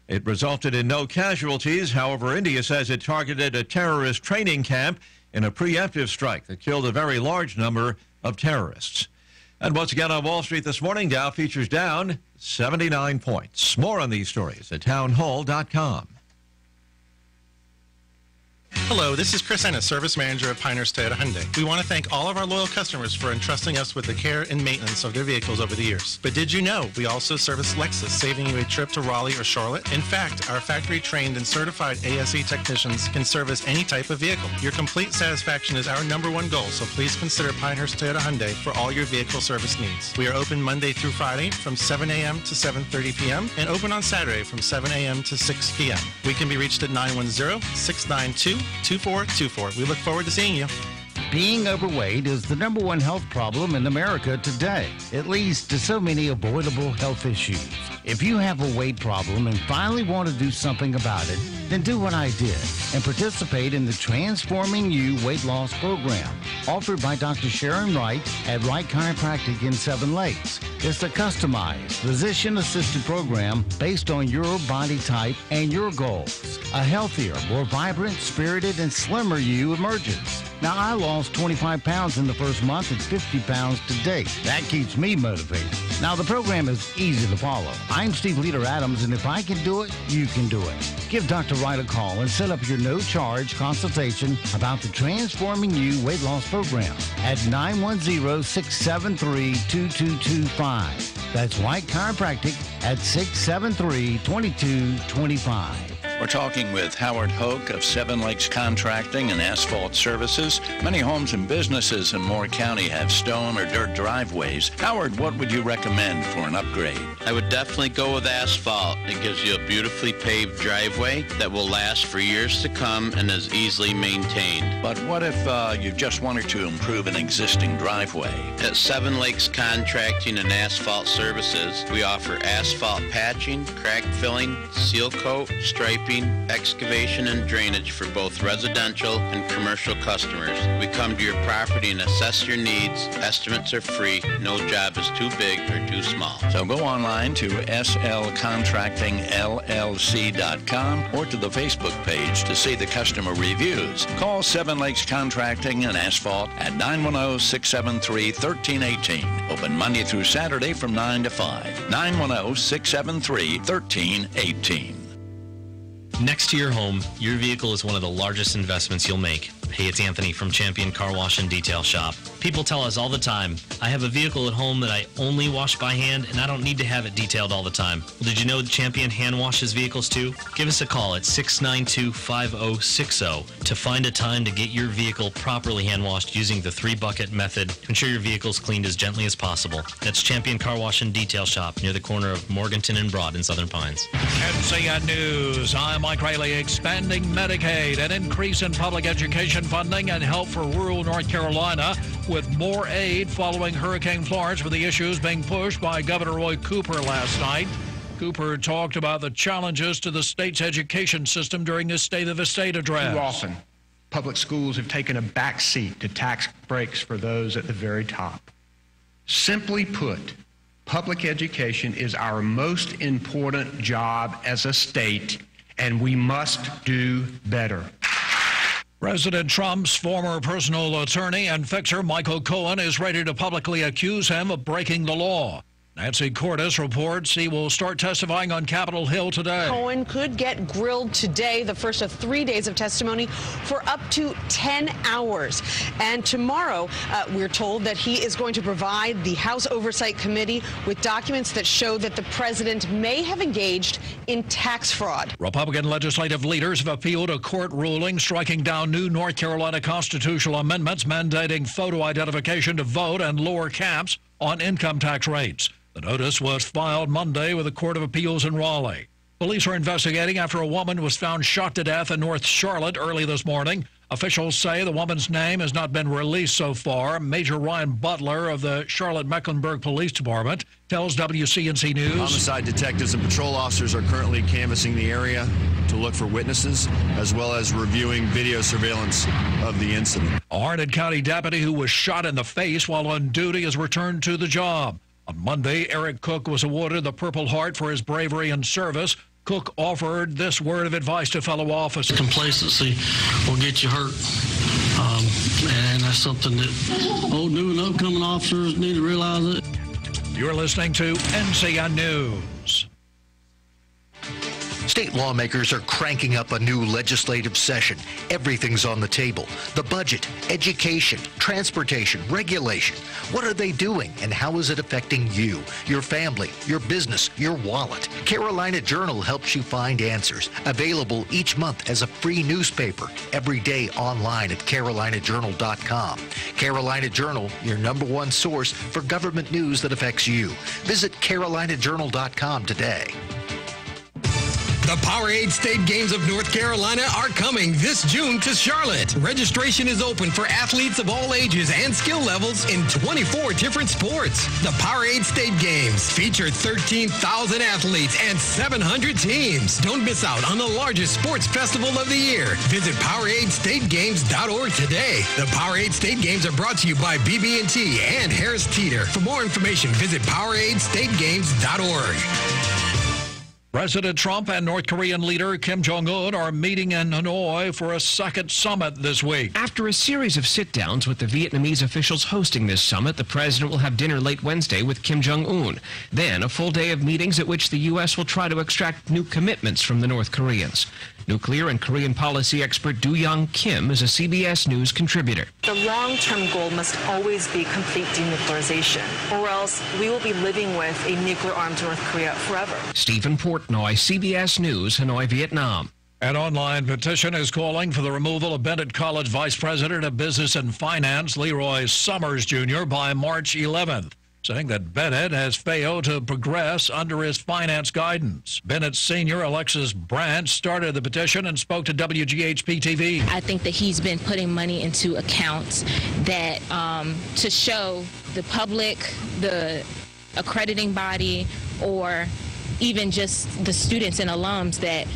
It resulted in no casualties. However, India says it targeted a terrorist training camp in a preemptive strike that killed a very large number of terrorists. And once again on Wall Street this morning, Dow futures down 79 points. More on these stories at townhall.com. Hello, this is Chris Ennis, Service Manager at Pinecrest Toyota Hyundai. We want to thank all of our loyal customers for entrusting us with the care and maintenance of their vehicles over the years. But did you know we also service Lexus, saving you a trip to Raleigh or Charlotte? In fact, our factory-trained and certified ASE technicians can service any type of vehicle. Your complete satisfaction is our #1 goal, so please consider Pinecrest Toyota Hyundai for all your vehicle service needs. We are open Monday through Friday from 7 a.m. to 7:30 p.m. and open on Saturday from 7 a.m. to 6 p.m. We can be reached at 910-692-2424. We look forward to seeing you. Being overweight is the #1 health problem in America today. It leads to so many avoidable health issues. If you have a weight problem and finally want to do something about it, then do what I did and participate in the Transforming You Weight Loss Program, offered by Dr. Sharon Wright at Wright Chiropractic in Seven Lakes. It's a customized, physician-assisted program based on your body type and your goals. A healthier, more vibrant, spirited, and slimmer you emerges. Now, I lost 25 pounds in the first month and 50 pounds to date. That keeps me motivated. Now, the program is easy to follow. I'm Steve Leader Adams, and if I can do it, you can do it. Give Dr. Wright a call and set up your no-charge consultation about the Transforming You Weight Loss Program at 910-673-2225. That's White Chiropractic at 673-2225. We're talking with Howard Hoke of Seven Lakes Contracting and Asphalt Services. Many homes and businesses in Moore County have stone or dirt driveways. Howard, what would you recommend for an upgrade? I would definitely go with asphalt. It gives you a beautifully paved driveway that will last for years to come and is easily maintained. But what if you just wanted to improve an existing driveway? At Seven Lakes Contracting and Asphalt Services, we offer asphalt patching, crack filling, seal coat, striping, excavation, and drainage for both residential and commercial customers. We come to your property and assess your needs. Estimates are free. No job is too big or too small. So go online to slcontractingllc.com or to the Facebook page to see the customer reviews. Call Seven Lakes Contracting and Asphalt at 910-673-1318. Open Monday through Saturday from 9 to 5. 910-673-1318. Next to your home, your vehicle is one of the largest investments you'll make. Hey, it's Anthony from Champion Car Wash and Detail Shop. People tell us all the time, I have a vehicle at home that I only wash by hand and I don't need to have it detailed all the time. Well, did you know Champion hand washes vehicles too? Give us a call at 692-5060 to find a time to get your vehicle properly hand washed using the 3-bucket method to ensure your vehicle's cleaned as gently as possible. That's Champion Car Wash and Detail Shop near the corner of Morganton and Broad in Southern Pines. NCN News. I'm Mike Rayleigh. Expanding Medicaid, an increase in public education funding, and help for rural North Carolina with more aid following Hurricane Florence, with the issues being pushed by Governor Roy Cooper last night. Cooper talked about the challenges to the state's education system during his State of the State address. Too often, public schools have taken a back seat to tax breaks for those at the very top. Simply put, public education is our most important job as a state, and we must do better. President Trump's former personal attorney and fixer Michael Cohen is ready to publicly accuse him of breaking the law. Nancy Cordes reports he will start testifying on Capitol Hill today. Cohen could get grilled today, the first of 3 days of testimony, for up to 10 hours. And tomorrow, we're told that he is going to provide the House Oversight Committee with documents that show that the president may have engaged in tax fraud. Republican legislative leaders have appealed a court ruling striking down new North Carolina constitutional amendments mandating photo identification to vote and lower caps on income tax rates. The notice was filed Monday with the Court of Appeals in Raleigh. Police are investigating after a woman was found shot to death in North Charlotte early this morning. Officials say the woman's name has not been released so far. Major Ryan Butler of the Charlotte-Mecklenburg Police Department tells WCNC News. Homicide detectives and patrol officers are currently canvassing the area to look for witnesses, as well as reviewing video surveillance of the incident. A Harnett County deputy who was shot in the face while on duty has returned to the job. On Monday, Eric Cook was awarded the Purple Heart for his bravery and service. Cook offered this word of advice to fellow officers. Complacency will get you hurt. And that's something that new and upcoming officers need to realize it. You're listening to NCN News. State lawmakers are cranking up a new legislative session. Everything's on the table. The budget, education, transportation, regulation. What are they doing, and how is it affecting you, your family, your business, your wallet? Carolina Journal helps you find answers. Available each month as a free newspaper. Every day online at carolinajournal.com. Carolina Journal, your #1 source for government news that affects you. Visit carolinajournal.com today. The Powerade State Games of North Carolina are coming this June to Charlotte. Registration is open for athletes of all ages and skill levels in 24 different sports. The Powerade State Games feature 13,000 athletes and 700 teams. Don't miss out on the largest sports festival of the year. Visit PoweradestateGames.org today. The Powerade State Games are brought to you by BB&T and Harris Teeter. For more information, visit PoweradestateGames.org. President Trump and North Korean leader Kim Jong-un are meeting in Hanoi for a second summit this week. After a series of sit-downs with the Vietnamese officials hosting this summit, the president will have dinner late Wednesday with Kim Jong-un. Then a full day of meetings at which the U.S. will try to extract new commitments from the North Koreans. Nuclear and Korean policy expert Do-Young Kim is a CBS News contributor. The long-term goal must always be complete denuclearization, or else we will be living with a nuclear-armed North Korea forever. Stephen Portnoy, CBS News, Hanoi, Vietnam. An online petition is calling for the removal of Bennett College Vice President of Business and Finance, Leroy Summers, Jr., by March 11th. Saying that Bennett has failed to progress under his finance guidance. Bennett's senior, Alexis Brandt, started the petition and spoke to WGHP-TV. I think that he's been putting money into accounts that to show the public, the accrediting body, or even just the students and alums that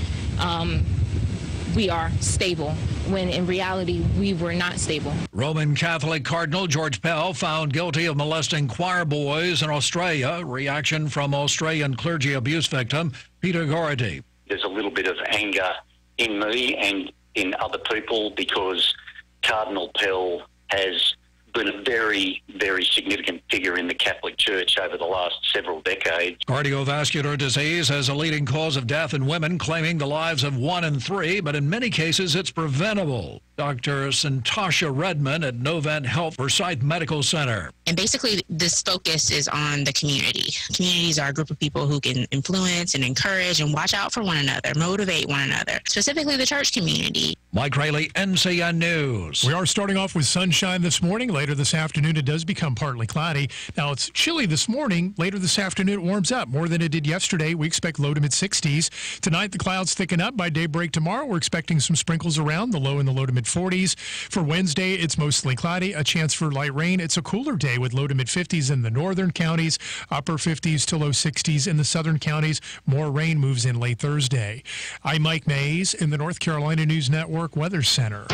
we are stable, when in reality we were not stable. Roman Catholic Cardinal George Pell found guilty of molesting choir boys in Australia. Reaction from Australian clergy abuse victim Peter Gority. There's a little bit of anger in me and in other people because Cardinal Pell has been a very, very significant figure in the Catholic Church over the last several decades. Cardiovascular disease is a leading cause of death in women, claiming the lives of 1 in 3, but in many cases it's preventable. Dr. Santasha Redmond at Novant Health Forsyth Medical Center. And basically, this focus is on the community. Communities are a group of people who can influence and encourage and watch out for one another, motivate one another, specifically the church community. Mike Rayleigh, NCN News. We are starting off with sunshine this morning. Later this afternoon, it does become partly cloudy. Now, it's chilly this morning. Later this afternoon, it warms up more than it did yesterday. We expect low to mid-60s. Tonight, the clouds thicken up. By daybreak tomorrow, we're expecting some sprinkles around, the low in the low to mid-40s. For Wednesday, it's mostly cloudy, a chance for light rain. It's a cooler day with low to mid-50s in the northern counties, upper 50s to low 60s in the southern counties. More rain moves in late Thursday. I'm Mike Mays in the North Carolina News Network Weather Center.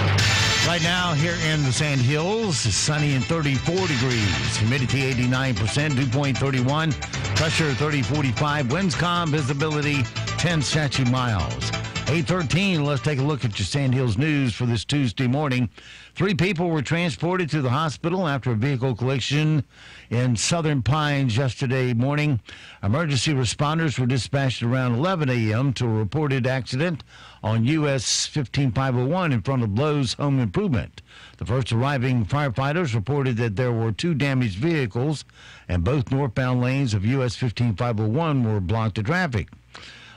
Right now here in the Sand Hills, it's sunny and 34 degrees. Humidity 89%, dew point 31, pressure 30-45, winds calm, visibility 10 statute miles. 8:13, let's take a look at your Sand Hills news for this Tuesday morning. 3 people were transported to the hospital after a vehicle collision in Southern Pines yesterday morning. Emergency responders were dispatched around 11 a.m. to a reported accident on US 15501 in front of Lowe's Home Improvement. The first arriving firefighters reported that there were 2 damaged vehicles, and both northbound lanes of US 15501 were blocked to traffic.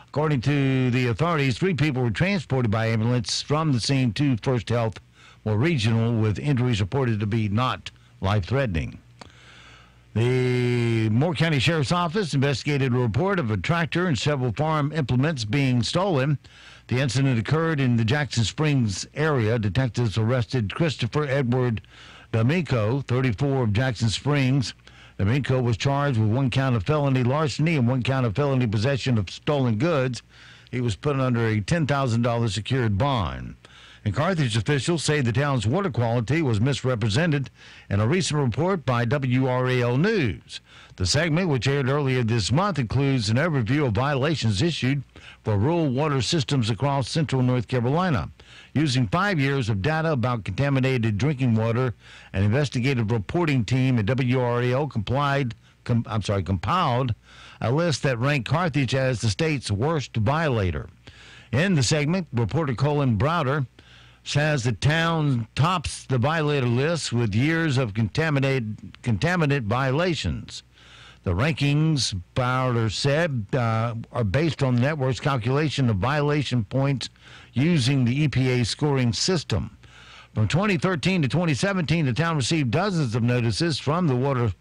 According to the authorities, 3 people were transported by ambulance from the scene to First Health or Regional, with injuries reported to be not life-threatening. The Moore County Sheriff's Office investigated a report of a tractor and several farm implements being stolen. The incident occurred in the Jackson Springs area. Detectives arrested Christopher Edward D'Amico, 34, of Jackson Springs. D'Amico was charged with 1 count of felony larceny and 1 count of felony possession of stolen goods. He was put under a $10,000 secured bond. And Carthage officials say the town's water quality was misrepresented in a recent report by WRAL News. The segment, which aired earlier this month, includes an overview of violations issued for rural water systems across central North Carolina. Using 5 years of data about contaminated drinking water, an investigative reporting team at WRAL compiled a list that ranked Carthage as the state's worst violator. In the segment, reporter Colin Browder says the town tops the violator list with years of contaminant violations. The rankings, Browder said, are based on the network's calculation of violation points using the EPA scoring system. From 2013 to 2017, the town received dozens of notices from the Water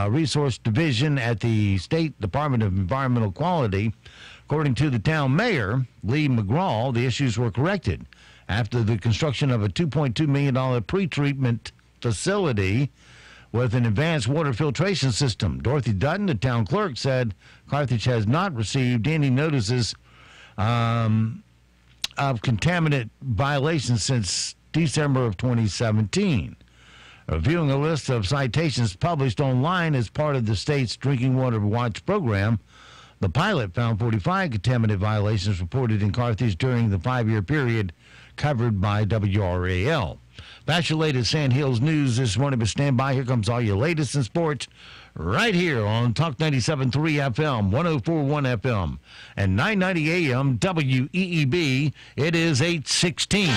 Resource Division at the State Department of Environmental Quality. According to the town mayor, Lee McGraw, the issues were corrected after the construction of a $2.2 million pretreatment facility with an advanced water filtration system. Dorothy Dutton, the town clerk, said Carthage has not received any notices of contaminant violations since December of 2017. Reviewing a list of citations published online as part of the state's Drinking Water Watch program, the pilot found 45 contaminant violations reported in Carthage during the 5-year period covered by WRAL. That's your latest Sand Hills news this morning, but stand by. Here comes all your latest in sports right here on Talk 97.3 FM, 104.1 FM, and 990 AM WEEB. It is 8:16.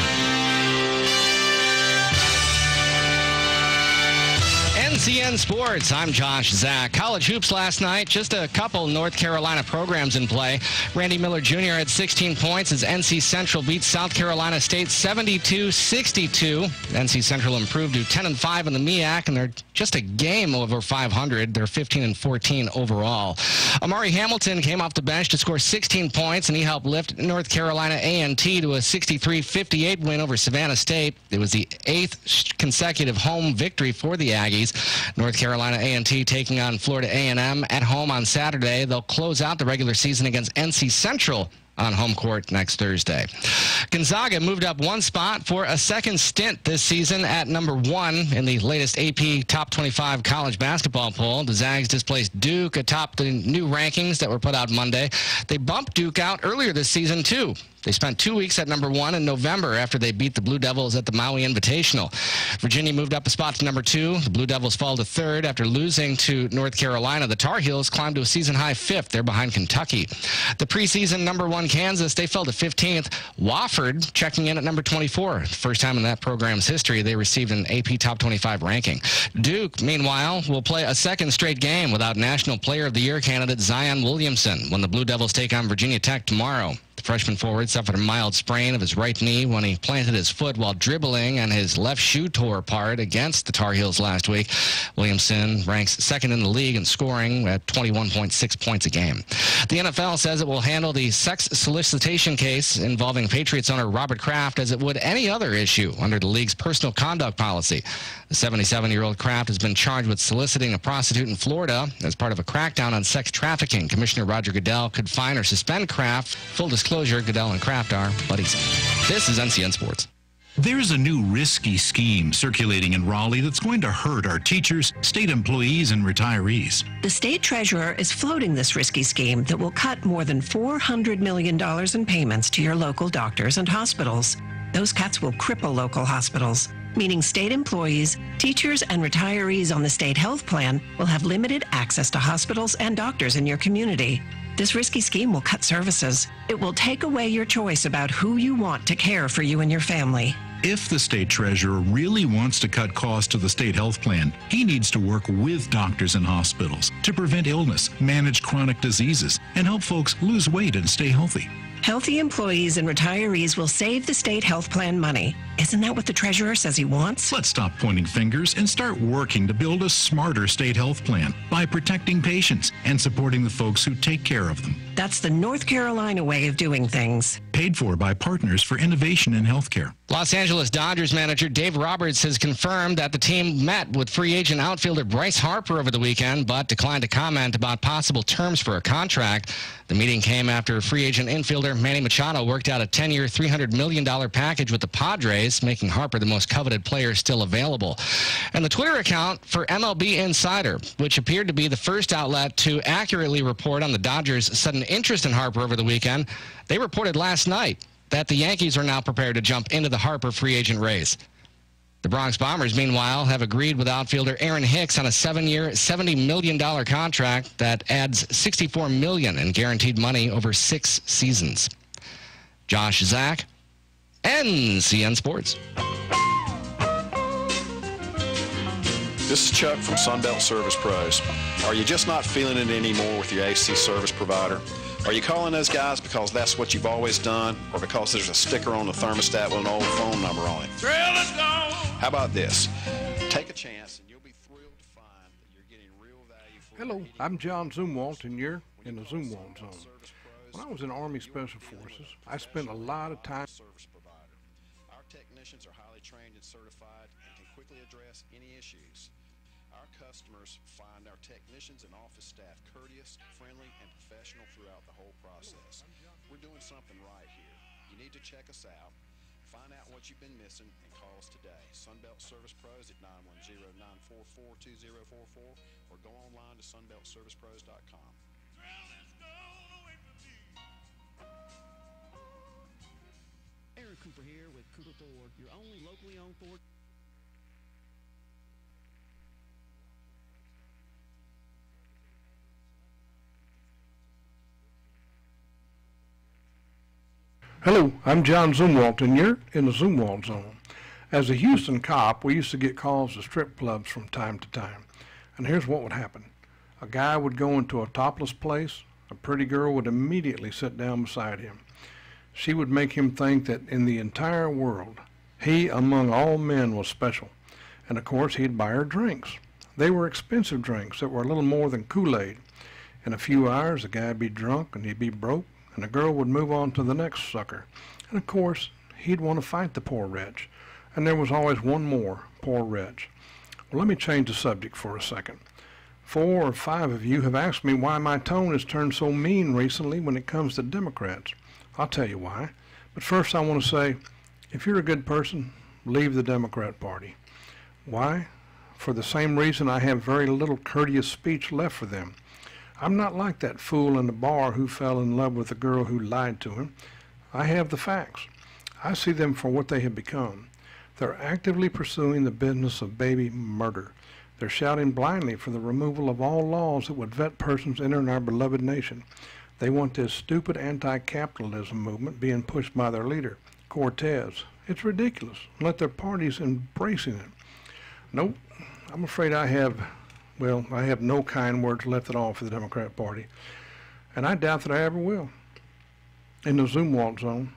NCN Sports, I'm Josh Zach. College hoops last night, just a couple North Carolina programs in play. Randy Miller Jr. had 16 points as NC Central beat South Carolina State 72-62. NC Central improved to 10-5 in the MEAC, and they're just a game over 500. They're 15-14 overall. Amari Hamilton came off the bench to score 16 points, and he helped lift North Carolina A&T to a 63-58 win over Savannah State. It was the 8th consecutive home victory for the Aggies. North Carolina A&T taking on Florida A&M at home on Saturday. They'll close out the regular season against NC Central on home court next Thursday. Gonzaga moved up 1 spot for a second stint this season at number 1 in the latest AP Top 25 college basketball poll. The Zags displaced Duke atop the new rankings that were put out Monday. They bumped Duke out earlier this season, too. They spent 2 weeks at number 1 in November after they beat the Blue Devils at the Maui Invitational. Virginia moved up a spot to number 2. The Blue Devils fall to 3rd after losing to North Carolina. The Tar Heels climbed to a season-high 5th. They're behind Kentucky. The preseason number 1 Kansas, they fell to 15th. Wofford checking in at number 24. The first time in that program's history they received an AP Top 25 ranking. Duke, meanwhile, will play a second straight game without National Player of the Year candidate Zion Williamson when the Blue Devils take on Virginia Tech tomorrow. The freshman forward suffered a mild sprain of his right knee when he planted his foot while dribbling, and his left shoe tore apart against the Tar Heels last week. Williamson ranks 2nd in the league in scoring at 21.6 points a game. The NFL says it will handle the sex solicitation case involving Patriots owner Robert Kraft as it would any other issue under the league's personal conduct policy. The 77-year-old Kraft has been charged with soliciting a prostitute in Florida as part of a crackdown on sex trafficking. Commissioner Roger Goodell could fine or suspend Kraft. Full disclosure, Goodell and Kraft are buddies. This is NCN Sports. There's a new risky scheme circulating in Raleigh that's going to hurt our teachers, state employees, and retirees. The state treasurer is floating this risky scheme that will cut more than $400 million in payments to your local doctors and hospitals. Those cuts will cripple local hospitals, meaning state employees, teachers, and retirees on the state health plan will have limited access to hospitals and doctors in your community. This risky scheme will cut services. It will take away your choice about who you want to care for you and your family. If the state treasurer really wants to cut costs to the state health plan, he needs to work with doctors and hospitals to prevent illness, manage chronic diseases, and help folks lose weight and stay healthy. Healthy employees and retirees will save the state health plan money. Isn't that what the treasurer says he wants? Let's stop pointing fingers and start working to build a smarter state health plan by protecting patients and supporting the folks who take care of them. That's the North Carolina way of doing things. Paid for by Partners for Innovation in Healthcare. Los Angeles Dodgers manager Dave Roberts has confirmed that the team met with free agent outfielder Bryce Harper over the weekend, but declined to comment about possible terms for a contract. The meeting came after free agent infielder Manny Machado worked out a 10-year, $300 million package with the Padres, making Harper the most coveted player still available. And the Twitter account for MLB Insider, which appeared to be the first outlet to accurately report on the Dodgers' sudden interest in Harper over the weekend, they reported last night that the Yankees are now prepared to jump into the Harper free agent race. The Bronx Bombers, meanwhile, have agreed with outfielder Aaron Hicks on a 7-year, $70 million contract that adds $64 million in guaranteed money over 6 seasons. Josh Zach, NCN Sports. This is Chuck from Sunbelt Service Pros. Are you just not feeling it anymore with your AC service provider? Are you calling those guys because that's what you've always done, or because there's a sticker on the thermostat with an old phone number on it? How about this? Take a chance and you'll be thrilled to find that you're getting real value for Hello, I'm John Zumwalt, and you're in the Zumwalt Zone. When I was in Army Special Forces, I spent a lot of time. Our technicians are highly trained and certified and can quickly address any issues. Our customers find our technicians and office staff courteous, friendly, and professional throughout the whole process. We're doing something right here. You need to check us out, find out what you've been missing, and call us today. Sunbelt Service Pros at 910-944-2044 or go online to sunbeltservicepros.com. Aaron Cooper here with Cooper Ford, your only locally owned Ford. Hello, I'm John Zumwalt, and you're in the Zumwalt Zone. As a Houston cop, we used to get calls to strip clubs from time to time. And here's what would happen. A guy would go into a topless place. A pretty girl would immediately sit down beside him. She would make him think that in the entire world, he among all men was special. And of course, he'd buy her drinks. They were expensive drinks that were a little more than Kool-Aid. In a few hours, the guy'd be drunk and he'd be broke, and the girl would move on to the next sucker. And of course, he'd want to fight the poor wretch. And there was always one more poor wretch. Well, let me change the subject for a second. 4 or 5 of you have asked me why my tone has turned so mean recently when it comes to Democrats. I'll tell you why. But first I want to say, if you're a good person, leave the Democrat Party. Why? For the same reason I have very little courteous speech left for them. I'm not like that fool in the bar who fell in love with the girl who lied to him. I have the facts. I see them for what they have become. They're actively pursuing the business of baby murder. They're shouting blindly for the removal of all laws that would vet persons entering our beloved nation. They want this stupid anti-capitalism movement being pushed by their leader, Cortez. It's ridiculous. Let their parties embracing it. Nope. I'm afraid I have no kind words left at all for the Democrat Party. And I doubt that I ever will. In the Zumwalt zone.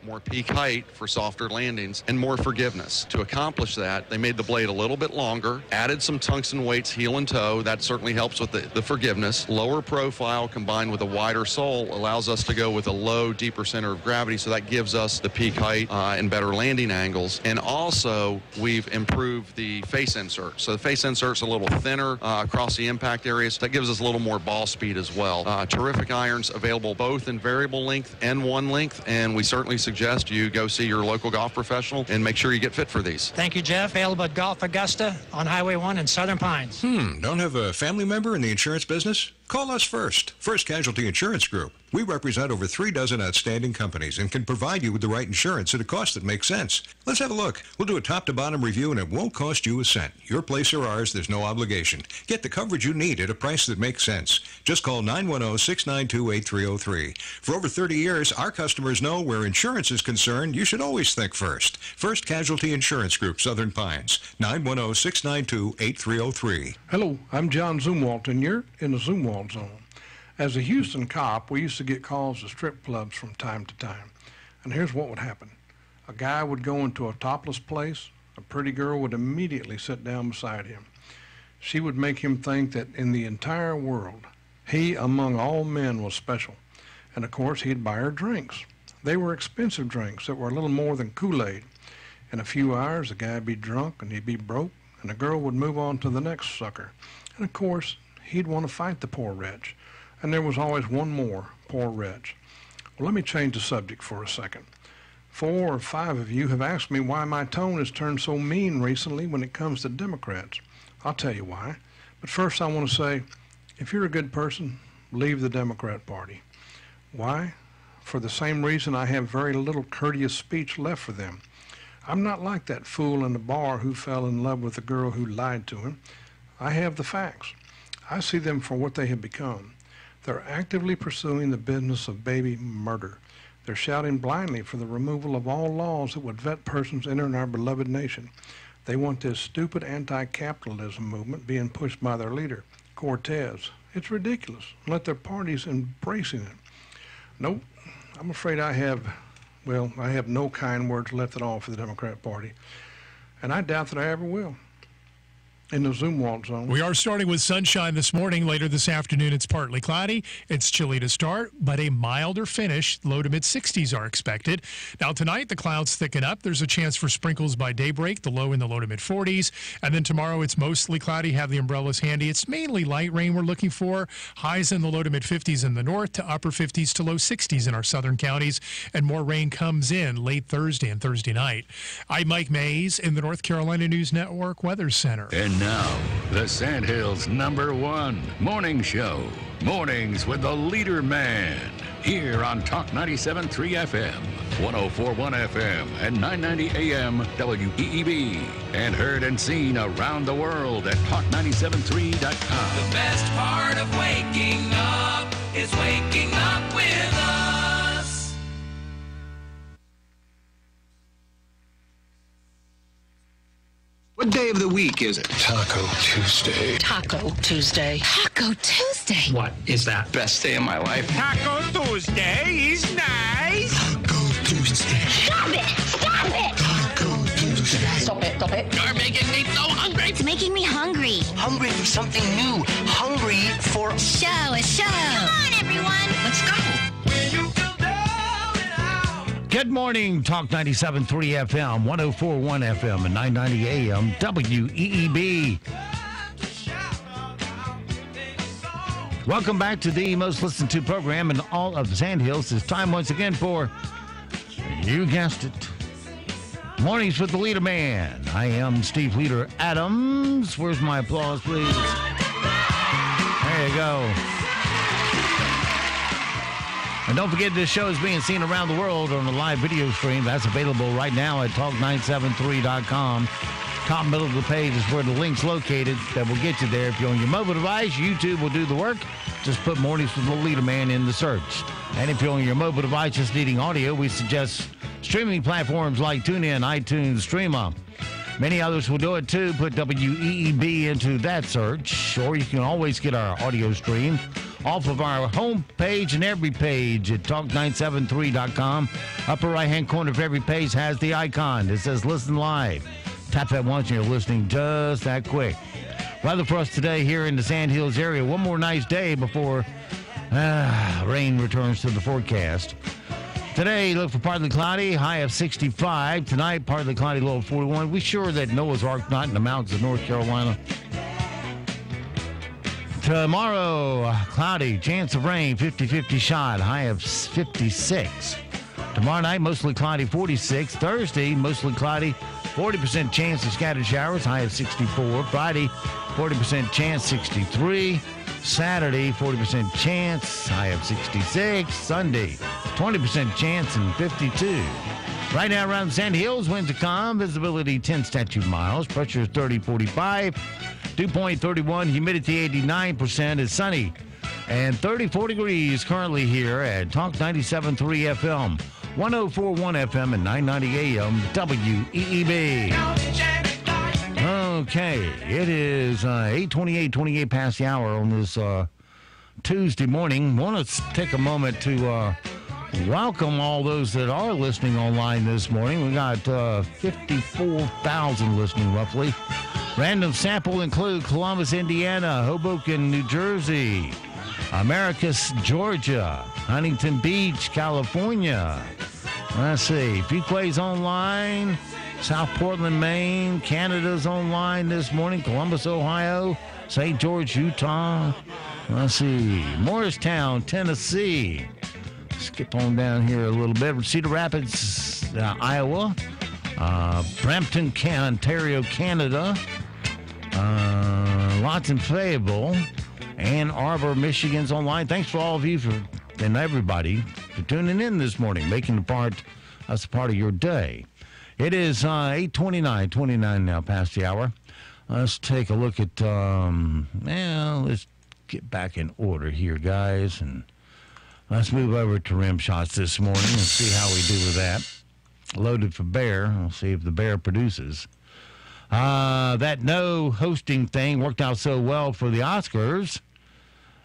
More peak height for softer landings, and more forgiveness. To accomplish that, they made the blade a little bit longer, added some tungsten weights heel and toe. That certainly helps with the forgiveness. Lower profile combined with a wider sole allows us to go with a low, deeper center of gravity, so that gives us the peak height and better landing angles. And also, we've improved the face insert. So the face insert's a little thinner across the impact areas. That gives us a little more ball speed as well. Terrific irons available both in variable length and one length, and we certainly suggest you go see your local golf professional and make sure you get fit for these. Thank you, Jeff. Available at Golf Augusta on Highway 1 in Southern Pines. Don't have a family member in the insurance business? Call us first. First Casualty Insurance Group. We represent over 36 outstanding companies and can provide you with the right insurance at a cost that makes sense. Let's have a look. We'll do a top-to-bottom review, and it won't cost you a cent. Your place or ours, there's no obligation. Get the coverage you need at a price that makes sense. Just call 910-692-8303. For over 30 years, our customers know where insurance is concerned, you should always think first. First Casualty Insurance Group, Southern Pines. 910-692-8303. Hello, I'm John Zumwalt, and you're in the Zumwalt zone. As a Houston cop, we used to get calls to strip clubs from time to time. And here's what would happen. A guy would go into a topless place. A pretty girl would immediately sit down beside him. She would make him think that in the entire world, he among all men was special. And of course, he'd buy her drinks. They were expensive drinks that were a little more than Kool-Aid. In a few hours, the guy'd be drunk and he'd be broke, and the girl would move on to the next sucker. And of course, he'd want to fight the poor wretch. And there was always one more poor wretch. Well, let me change the subject for a second. 4 or 5 of you have asked me why my tone has turned so mean recently when it comes to Democrats. I'll tell you why. But first I want to say, if you're a good person, leave the Democrat Party. Why? For the same reason I have very little courteous speech left for them. I'm not like that fool in the bar who fell in love with the girl who lied to him. I have the facts. I see them for what they have become. They're actively pursuing the business of baby murder. They're shouting blindly for the removal of all laws that would vet persons entering our beloved nation. They want this stupid anti-capitalism movement being pushed by their leader, Cortez. It's ridiculous. Let their parties embracing it. Nope. I'm afraid I have no kind words left at all for the Democrat Party. And I doubt that I ever will. In the Zumwalt zone. We are starting with sunshine this morning. Later this afternoon, it's partly cloudy. It's chilly to start, but a milder finish. Low to mid-60s are expected. Now, tonight, the clouds thicken up. There's a chance for sprinkles by daybreak, the low in the low to mid-40s. And then tomorrow, it's mostly cloudy. Have the umbrellas handy. It's mainly light rain we're looking for. Highs in the low to mid-50s in the north to upper 50s to low 60s in our southern counties. And more rain comes in late Thursday and Thursday night. I'm Mike Mays in the North Carolina News Network Weather Center. And now, the Sandhills' #1 morning show. Mornings with the leader man. Here on Talk 97.3 FM, 104.1 FM, and 990 AM WEEB. And heard and seen around the world at talk973.com. The best part of waking up is waking up with us. What day of the week is it? Taco Tuesday. Taco Tuesday. Taco Tuesday. What is that? Best day of my life. Taco Tuesday is nice. Taco Tuesday. Stop it! Stop it! Taco Tuesday. Stop it! Stop it! You're making me so hungry. It's making me hungry. Hungry for something new. Hungry for a show. Come on, everyone. Let's go. Good morning, Talk 97.3 FM, 104.1 FM, and 990 AM WEEB. Welcome back to the most listened to program in all of the Sandhills. It's time once again for, you guessed it, Mornings with the Leader Man. I am Steve Leader Adams. Where's my applause, please? go. And don't forget, this show is being seen around the world on a live video stream. That's available right now at talk973.com. Top middle of the page is where the link's located. That will get you there. If you're on your mobile device, YouTube will do the work. Just put Mornings with the Leader Man in the search. And if you're on your mobile device just needing audio, we suggest streaming platforms like TuneIn, iTunes, StreamUp. Many others will do it too. Put WEEB into that search, or you can always get our audio stream off of our home page and every page at talk973.com. Upper right-hand corner of every page has the icon that says Listen Live. Tap that once and you're listening just that quick. Weather for us today here in the Sand Hills area. One more nice day before rain returns to the forecast. Today, look for partly cloudy, high of 65. Tonight, partly cloudy, low of 41. We sure that Noah's Ark not in the mountains of North Carolina. Tomorrow, cloudy, chance of rain, 50-50 shot, high of 56. Tomorrow night, mostly cloudy, 46. Thursday, mostly cloudy, 40% chance of scattered showers, high of 64. Friday, 40% chance, 63. Saturday, 40% chance, high of 66. Sunday, 20% chance and 52. Right now around the Sandy Hills, winds are calm, visibility 10 statute miles, pressure 30-45, dew point 31, humidity 89%, it's sunny, and 34 degrees currently here at Talk 97.3 FM, 104.1 FM, and 990 AM WEEB. Okay, it is 8:28 past the hour on this Tuesday morning. Want to take a moment to welcome all those that are listening online this morning. We got 54,000 listening roughly. Random sample include Columbus, Indiana, Hoboken, New Jersey, Americus, Georgia, Huntington Beach, California. Let's see, Fuquay's online. South Portland, Maine. Canada's online this morning. Columbus, Ohio. St. George, Utah. Let's see. Morristown, Tennessee. Skip on down here a little bit. Cedar Rapids, Iowa. Brampton, Ontario, Canada. Lots in Fayetteville. Ann Arbor, Michigan's online. Thanks for all of you and everybody for tuning in this morning, making us a part of your day. It is 8:29 now past the hour. Let's take a look at, let's get back in order here, guys, and let's move over to rim shots this morning and see how we do with that. Loaded for Bear. We'll see if the Bear produces. That no hosting thing worked out so well for the Oscars.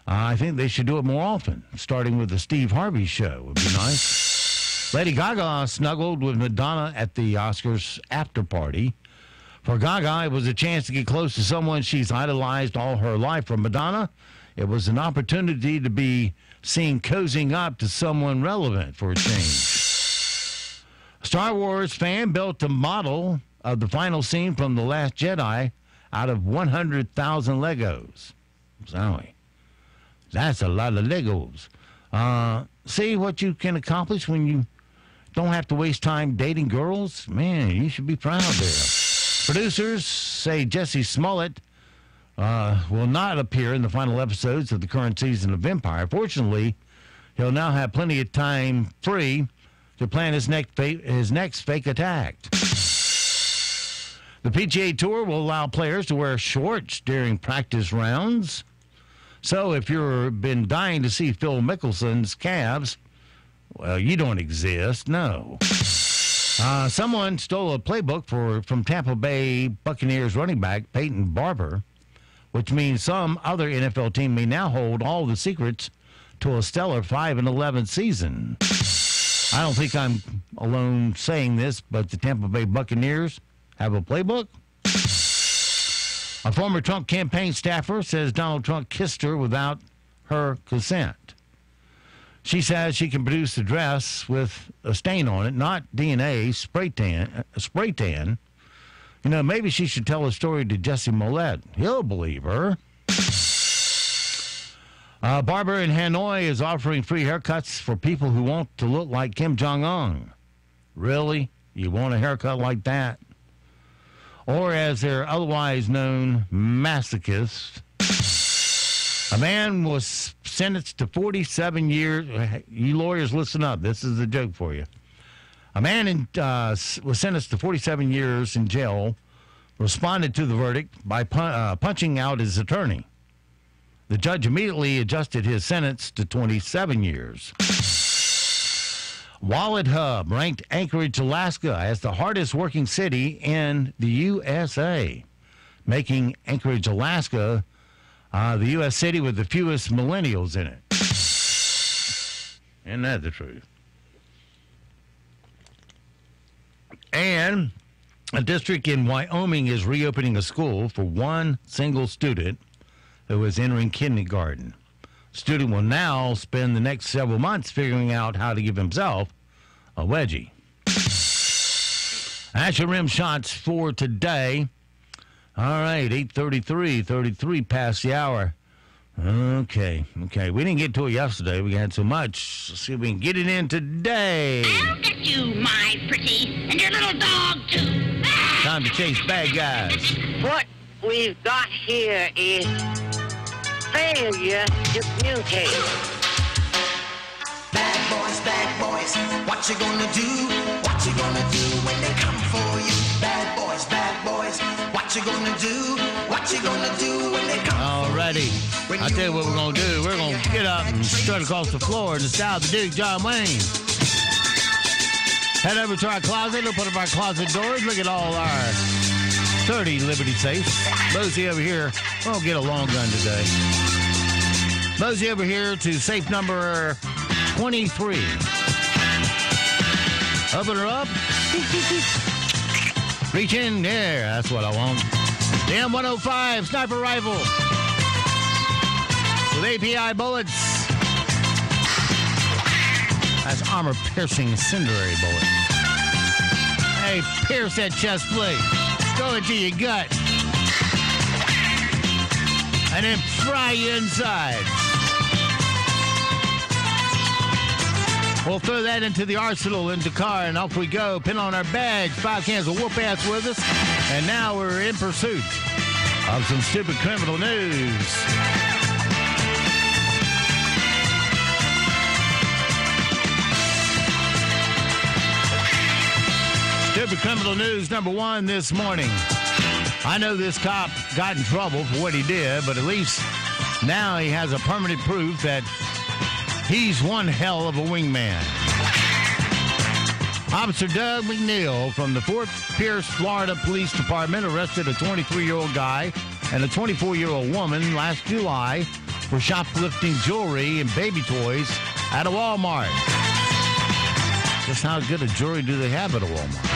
I think they should do it more often, starting with the Steve Harvey show. Would be nice. Lady Gaga snuggled with Madonna at the Oscars after party. For Gaga, it was a chance to get close to someone she's idolized all her life. For Madonna, it was an opportunity to be seen cozying up to someone relevant for a change. A Star Wars fan built a model of the final scene from The Last Jedi out of 100,000 Legos. Sorry. That's a lot of Legos. See what you can accomplish when you don't have to waste time dating girls? Man, you should be proud there. Producers say Jesse Smollett will not appear in the final episodes of the current season of Empire. Fortunately, he'll now have plenty of time free to plan his next fake attack. The PGA Tour will allow players to wear shorts during practice rounds. So if you've been dying to see Phil Mickelson's calves, well, you don't exist, no. Someone stole a playbook from Tampa Bay Buccaneers running back Peyton Barber, which means some other NFL team may now hold all the secrets to a stellar 5-11 season. I don't think I'm alone saying this, but the Tampa Bay Buccaneers have a playbook. A former Trump campaign staffer says Donald Trump kissed her without her consent. She says she can produce a dress with a stain on it, not DNA, spray tan. You know, maybe she should tell a story to Jesse Smollett. He'll believe her. Barber in Hanoi is offering free haircuts for people who want to look like Kim Jong-un. Really? You want a haircut like that? Or as they're otherwise known, masochists. A man was sentenced to 47 years. You lawyers, listen up. This is a joke for you. A man was sentenced to 47 years in jail, responded to the verdict by punching out his attorney. The judge immediately adjusted his sentence to 27 years. Wallet Hub ranked Anchorage, Alaska as the hardest working city in the USA, making Anchorage, Alaska the U.S. city with the fewest millennials in it. Isn't that the truth? And a district in Wyoming is reopening a school for one single student who is entering kindergarten. The student will now spend the next several months figuring out how to give himself a wedgie. That's your rim shots for today. All right, 8:33 past the hour. Okay. We didn't get to it yesterday. We had so much. Let's see if we can get it in today. I'll get you, my pretty, and your little dog, too. Time to chase bad guys. What we've got here is failure to communicate. Bad boys, what you gonna do? What you gonna do when they come for you? Bad boys, what you gonna do? What you gonna do when they come Alrighty. for you? I'll tell you what we're gonna do. We're gonna get up and strut across the floor in the style of the Duke, John Wayne. Head over to our closet, open up our closet doors, look at all our 30 Liberty safes. Mosey over here, we'll get a long gun today. Mosey over here to safe number 23. Open her up. Reach in there. That's what I want. The M105 sniper rifle with API bullets. That's armor-piercing incendiary bullet. Hey, pierce that chest plate. Go into your gut. And then fry you inside. We'll throw that into the arsenal in the car, and off we go. Pin on our badge. 5 cans of whoop ass with us. And now we're in pursuit of some stupid criminal news. Stupid criminal news number 1 this morning. I know this cop got in trouble for what he did, but at least now he has a permanent proof that he's one hell of a wingman. Officer Doug McNeil from the Fort Pierce, Florida Police Department arrested a 23-year-old guy and a 24-year-old woman last July for shoplifting jewelry and baby toys at a Walmart. Just how good a jewelry do they have at a Walmart?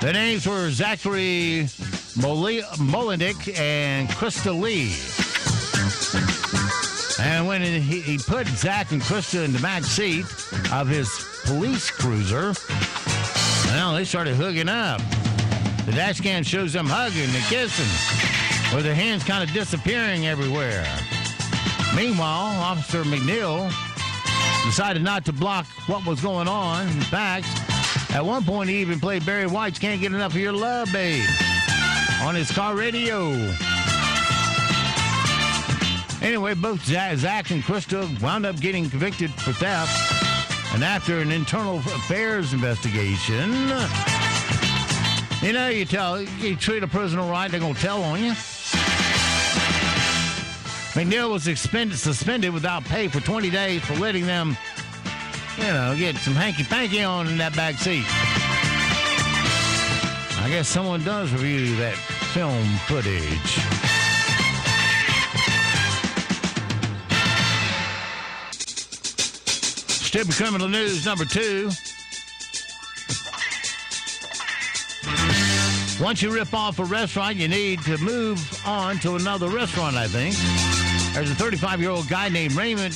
The names were Zachary Molinick and Krista Lee. And when he put Zach and Krista in the back seat of his police cruiser, well, they started hooking up. The dash cam shows them hugging and kissing, with their hands kind of disappearing everywhere. Meanwhile, Officer McNeil decided not to block what was going on. In fact, at one point, he even played Barry White's Can't Get Enough of Your Love, Babe on his car radio. Anyway, both Zach and Krista wound up getting convicted for theft. And after an internal affairs investigation, you know, you treat a prisoner right, they're going to tell on you. McNeil was suspended without pay for 20 days for letting them, you know, get some hanky-panky on in that back seat. I guess someone does review that film footage. Stupid criminal news number 2. Once you rip off a restaurant, you need to move on to another restaurant, I think. There's a 35-year-old guy named Raymond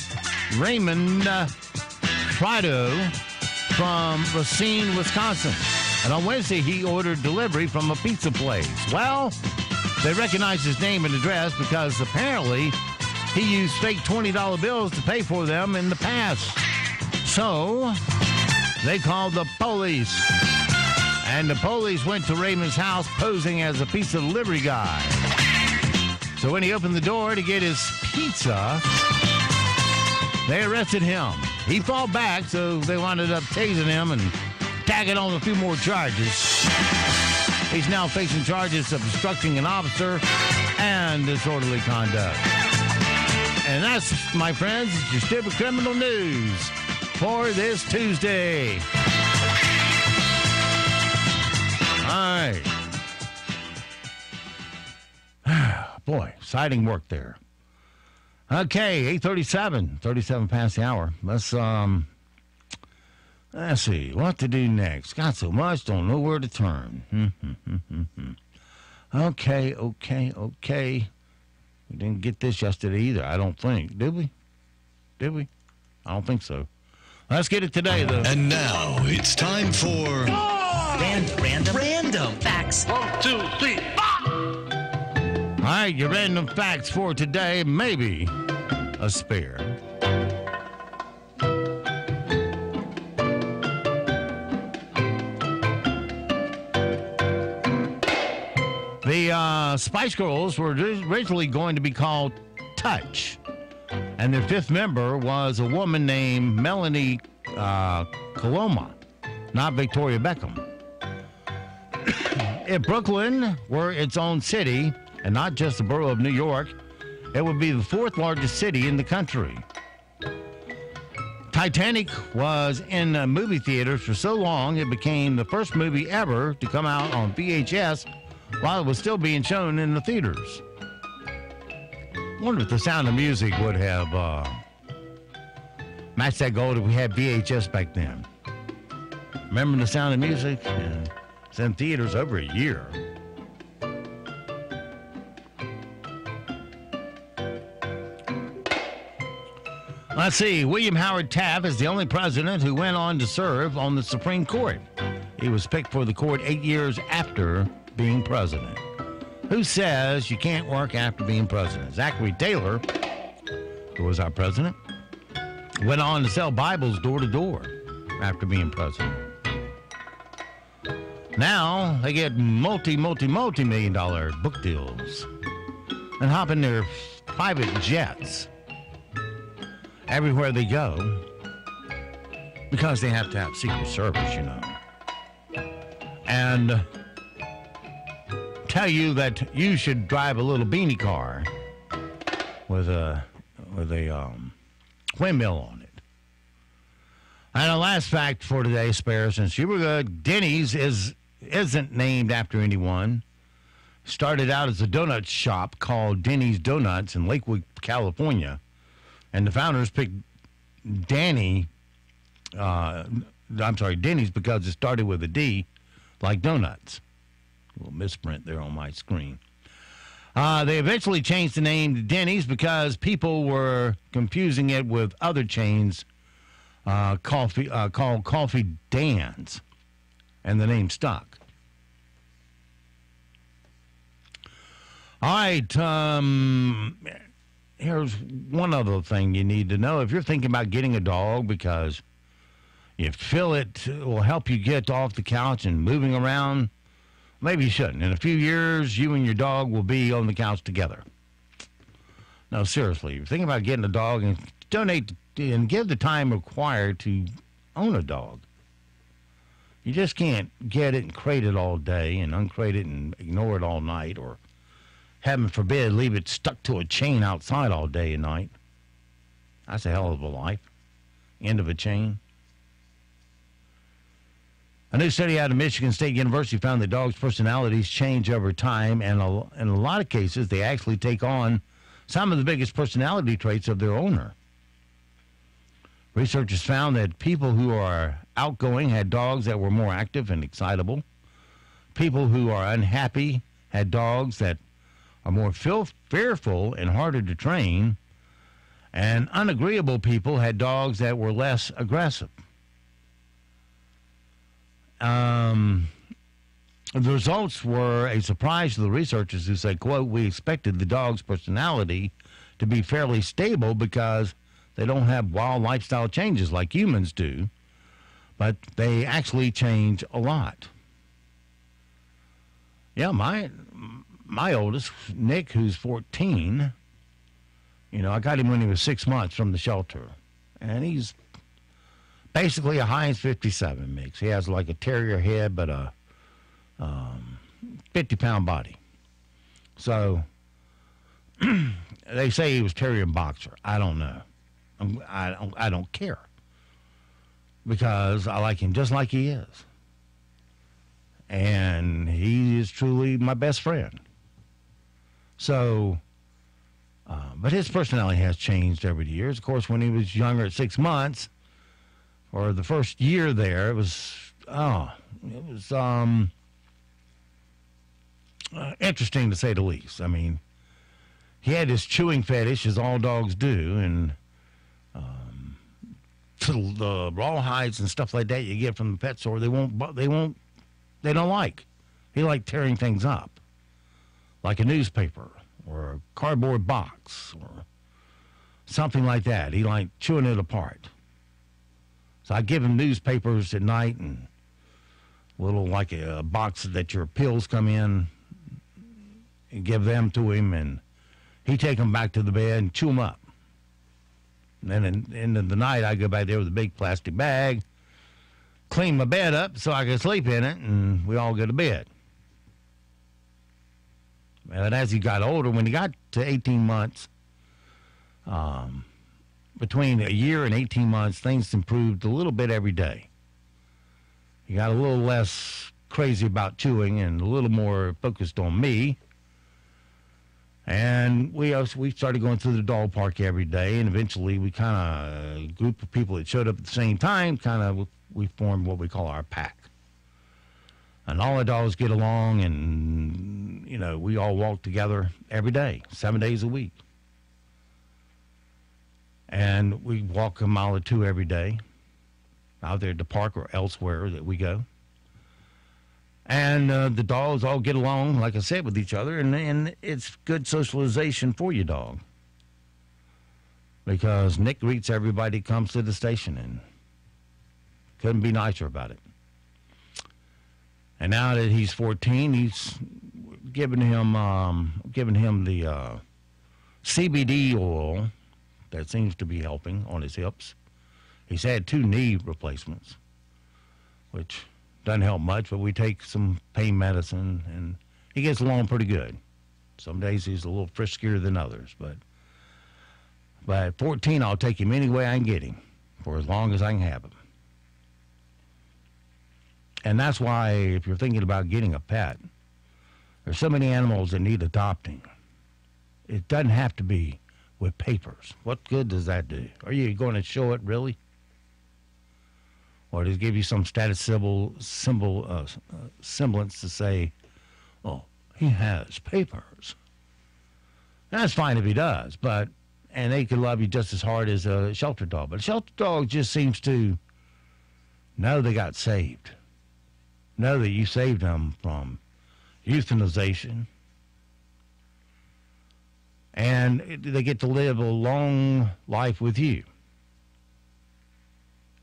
Frido from Racine, Wisconsin. And on Wednesday, he ordered delivery from a pizza place. Well, they recognized his name and address because apparently he used fake $20 bills to pay for them in the past. So they called the police. And the police went to Raymond's house posing as a pizza delivery guy. So when he opened the door to get his pizza, they arrested him. He fought back, so they wound up tasing him and tagging on a few more charges. He's now facing charges of obstructing an officer and disorderly conduct. And that's, my friends, your stupid criminal news for this Tuesday. All right. Boy, exciting work there. Okay, 8:37, 37 past the hour. Let's see, what to do next. Got so much, don't know where to turn. Okay. We didn't get this yesterday either, I don't think. Did we? I don't think so. Let's get it today, though. And now it's time for... Random facts. 1, 2, 3. All right, your random facts for today, maybe a spare. The Spice Girls were originally going to be called Touch, and their fifth member was a woman named Melanie Coloma, not Victoria Beckham. If Brooklyn were its own city, and not just the borough of New York, it would be the fourth largest city in the country. Titanic was in movie theaters for so long, it became the first movie ever to come out on VHS while it was still being shown in the theaters. Wonder if the Sound of Music would have matched that goal if we had VHS back then. Remember the Sound of Music? Yeah. It's in theaters over a year. Let's see. William Howard Taft is the only president who went on to serve on the Supreme Court. He was picked for the court 8 years after being president. Who says you can't work after being president? Zachary Taylor, who was our president, went on to sell Bibles door to door after being president. Now they get multi-million dollar book deals and hop in their private jets everywhere they go because they have to have Secret Service, you know. And tell you that you should drive a little beanie car with a windmill on it. And a last fact for today, spare, since you were good, Denny's isn't named after anyone. Started out as a donut shop called Denny's Donuts in Lakewood, California. And the founders picked Denny's because it started with a D, like donuts. A little misprint there on my screen. They eventually changed the name to Denny's because people were confusing it with other chains called Coffee Dan's, and the name stuck. All right, here's one other thing you need to know. If you're thinking about getting a dog because you feel it will help you get off the couch and moving around, maybe you shouldn't. In a few years, you and your dog will be on the couch together. No, seriously, if you're thinking about getting a dog, and donate and give the time required to own a dog. You just can't get it and crate it all day and uncrate it and ignore it all night, or heaven forbid, leave it stuck to a chain outside all day and night. That's a hell of a life. End of a chain. A new study out of Michigan State University found that dogs' personalities change over time, and in a lot of cases, they actually take on some of the biggest personality traits of their owner. Researchers found that people who are outgoing had dogs that were more active and excitable. People who are unhappy had dogs that are more fearful and harder to train, and unagreeable people had dogs that were less aggressive. The results were a surprise to the researchers, who said, quote, "We expected the dog's personality to be fairly stable because they don't have wild lifestyle changes like humans do, but they actually change a lot." Yeah, my oldest, Nick, who's 14, I got him when he was 6 months from the shelter. And he's basically a Heinz 57 mix. He has like a terrier head, but a 50-pound body. So they say he was terrier and boxer. I don't know. I don't care, because I like him just like he is. And he is truly my best friend. So, but his personality has changed over the years. Of course, when he was younger at 6 months, or the first year there, it was interesting to say the least. I mean, he had this chewing fetish, as all dogs do, and the rawhides and stuff like that you get from the pet store, they don't like. He liked tearing things up, like a newspaper or a cardboard box or something like that. He liked chewing it apart. So I give him newspapers at night and little, like a box that your pills come in, and give them to him, and he take them back to the bed and chew them up. And then in the end of the night, I go back there with a big plastic bag, clean my bed up so I can sleep in it, and we all go to bed. And as he got older, when he got to 18 months, between a year and 18 months, things improved a little bit every day. He got a little less crazy about chewing and a little more focused on me. And we started going through the dog park every day, and eventually we a group of people that showed up at the same time, we formed what we call our pack. And all the dogs get along, and, we all walk together every day, 7 days a week. And we walk a mile or two every day, out there at the park or elsewhere that we go. And the dogs all get along, like I said, with each other, and it's good socialization for your dog. Because Nick greets everybody that comes to the station, and couldn't be nicer about it. And now that he's 14, he's giving him the CBD oil that seems to be helping on his hips. He's had 2 knee replacements, which doesn't help much, but we take some pain medicine, and he gets along pretty good. Some days he's a little friskier than others, but at 14, I'll take him any way I can get him for as long as I can have him. And that's why, if you're thinking about getting a pet, there's so many animals that need adopting. It doesn't have to be with papers. What good does that do? Are you going to show it, really? Or just give you some status semblance to say, oh, he has papers. That's fine if he does, and they could love you just as hard as a shelter dog. But a shelter dog just seems to know they got saved. Know that you saved them from euthanization. And they get to live a long life with you.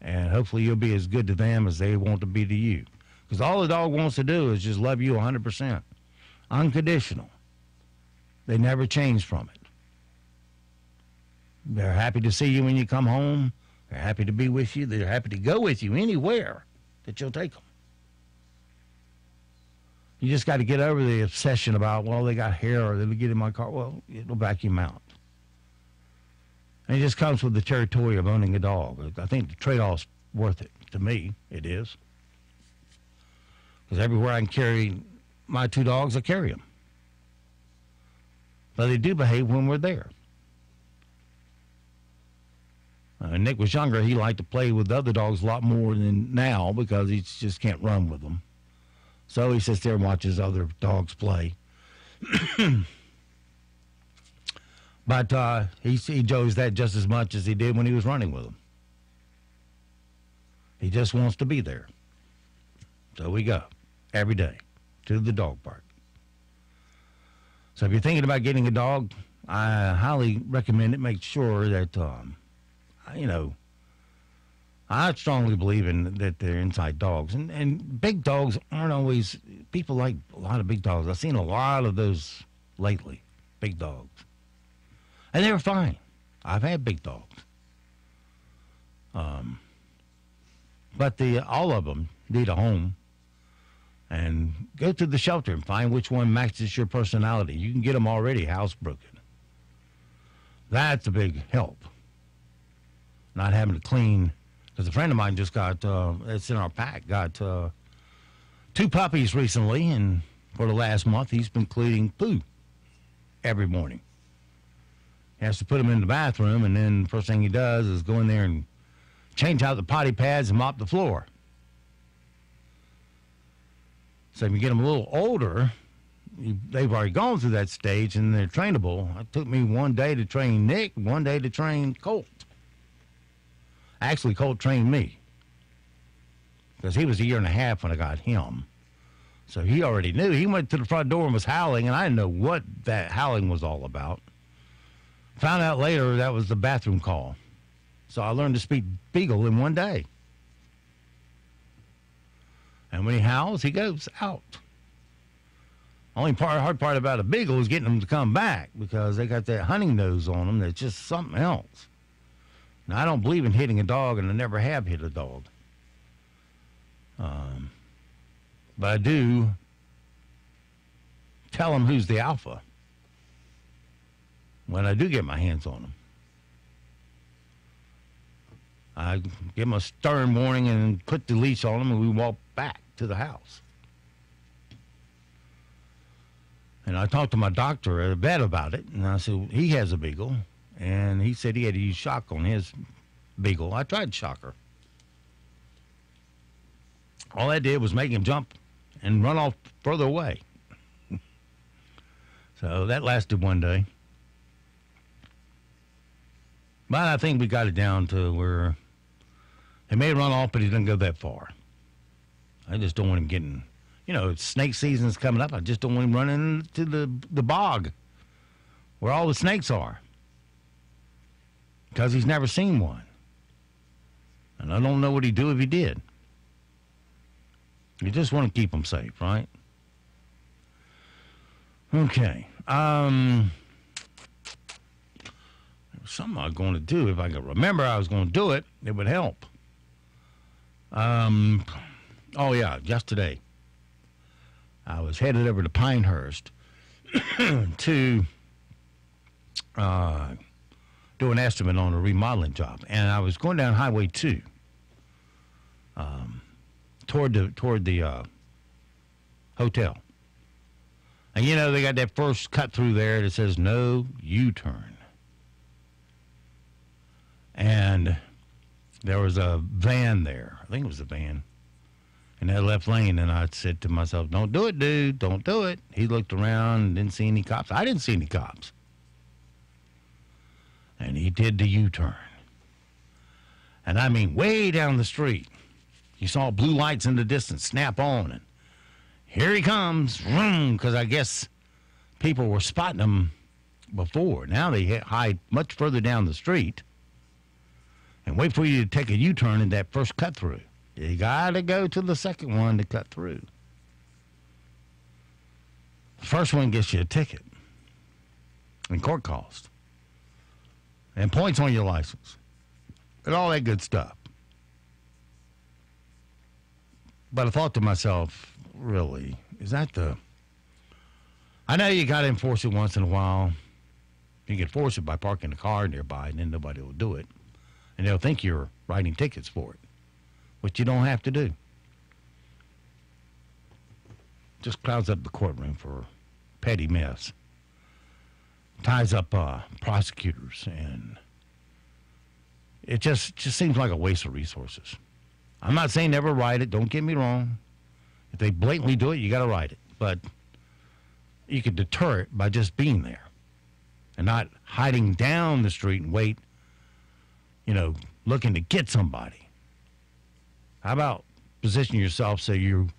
And hopefully you'll be as good to them as they want to be to you. Because all the dog wants to do is just love you 100%. Unconditional. They never change from it. They're happy to see you when you come home. They're happy to be with you. They're happy to go with you anywhere that you'll take them. You just got to get over the obsession about, well, they got hair or they'll get in my car. Well, it'll vacuum out. And it just comes with the territory of owning a dog. I think the trade-off's worth it. To me, it is. Because everywhere I can carry my 2 dogs, I carry them. But they do behave when we're there. Nick was younger. He liked to play with the other dogs a lot more than now because he just can't run with them. So he sits there and watches other dogs play. But he enjoys that just as much as he did when he was running with them. He just wants to be there. So we go every day to the dog park. So if you're thinking about getting a dog, I highly recommend it. Make sure that, I strongly believe that they're inside dogs. And big dogs aren't always, people like a lot of big dogs. I've seen a lot of those lately, big dogs. And they're fine. I've had big dogs. But all of them need a home. And go to the shelter and find which one matches your personality. You can get them already housebroken. That's a big help. Not having to clean. Because a friend of mine just got, it's in our pack, got 2 puppies recently, and for the last month, he's been cleaning poo every morning. He has to put them in the bathroom, and then the first thing he does is go in there and change out the potty pads and mop the floor. So if you get them a little older, they've already gone through that stage, and they're trainable. It took me one day to train Nick, one day to train Colt. Actually, Colt trained me because he was 1.5 years when I got him. So he already knew. He went to the front door and was howling, and I didn't know what that howling was all about. Found out later that was the bathroom call. So I learned to speak Beagle in one day. And when he howls, he goes out. Hard part about a Beagle is getting them to come back because they got that hunting nose on them that's just something else. Now, I don't believe in hitting a dog, and I never have hit a dog. But I do tell them who's the alpha when I do get my hands on them. I give them a stern warning and put the leash on them, and we walk back to the house. And I talked to my doctor at a vet about it, and I said, he has a Beagle. And he said he had to use shock on his Beagle. I tried shocker. All I did was make him jump and run off further away. So that lasted one day. But I think we got it down to where he may run off, but he doesn't go that far. I just don't want him getting, snake season's coming up. I just don't want him running into the bog where all the snakes are. Because he's never seen one. And I don't know what he'd do if he did. You just want to keep him safe, right? Okay. There was something I was going to do. If I could remember I was going to do it, it would help. Yesterday I was headed over to Pinecrest to do an estimate on a remodeling job, and I was going down Highway 2 toward the hotel. And they got that first cut through there that says no U-turn. And there was a van there. I think it was a van in that left lane, and I said to myself, don't do it, dude, don't do it. He looked around and didn't see any cops. I didn't see any cops. And he did the U-turn. And I mean, way down the street. You saw blue lights in the distance snap on, and here he comes, because I guess people were spotting him before. Now they hide much further down the street and wait for you to take a U-turn in that first cut through. You got to go to the second one to cut through. The first one gets you a ticket and court cost and points on your license and all that good stuff. But I thought to myself, really, is that the... I know you got to enforce it once in a while. You can force it by parking a car nearby, and then nobody will do it. And they'll think you're writing tickets for it, which you don't have to do. Just clouds up the courtroom for petty mess. Ties up prosecutors, and it just seems like a waste of resources. I'm not saying never write it. Don't get me wrong. If they blatantly do it, you got to write it. But you could deter it by just being there and not hiding down the street and wait, looking to get somebody. How about position yourself so you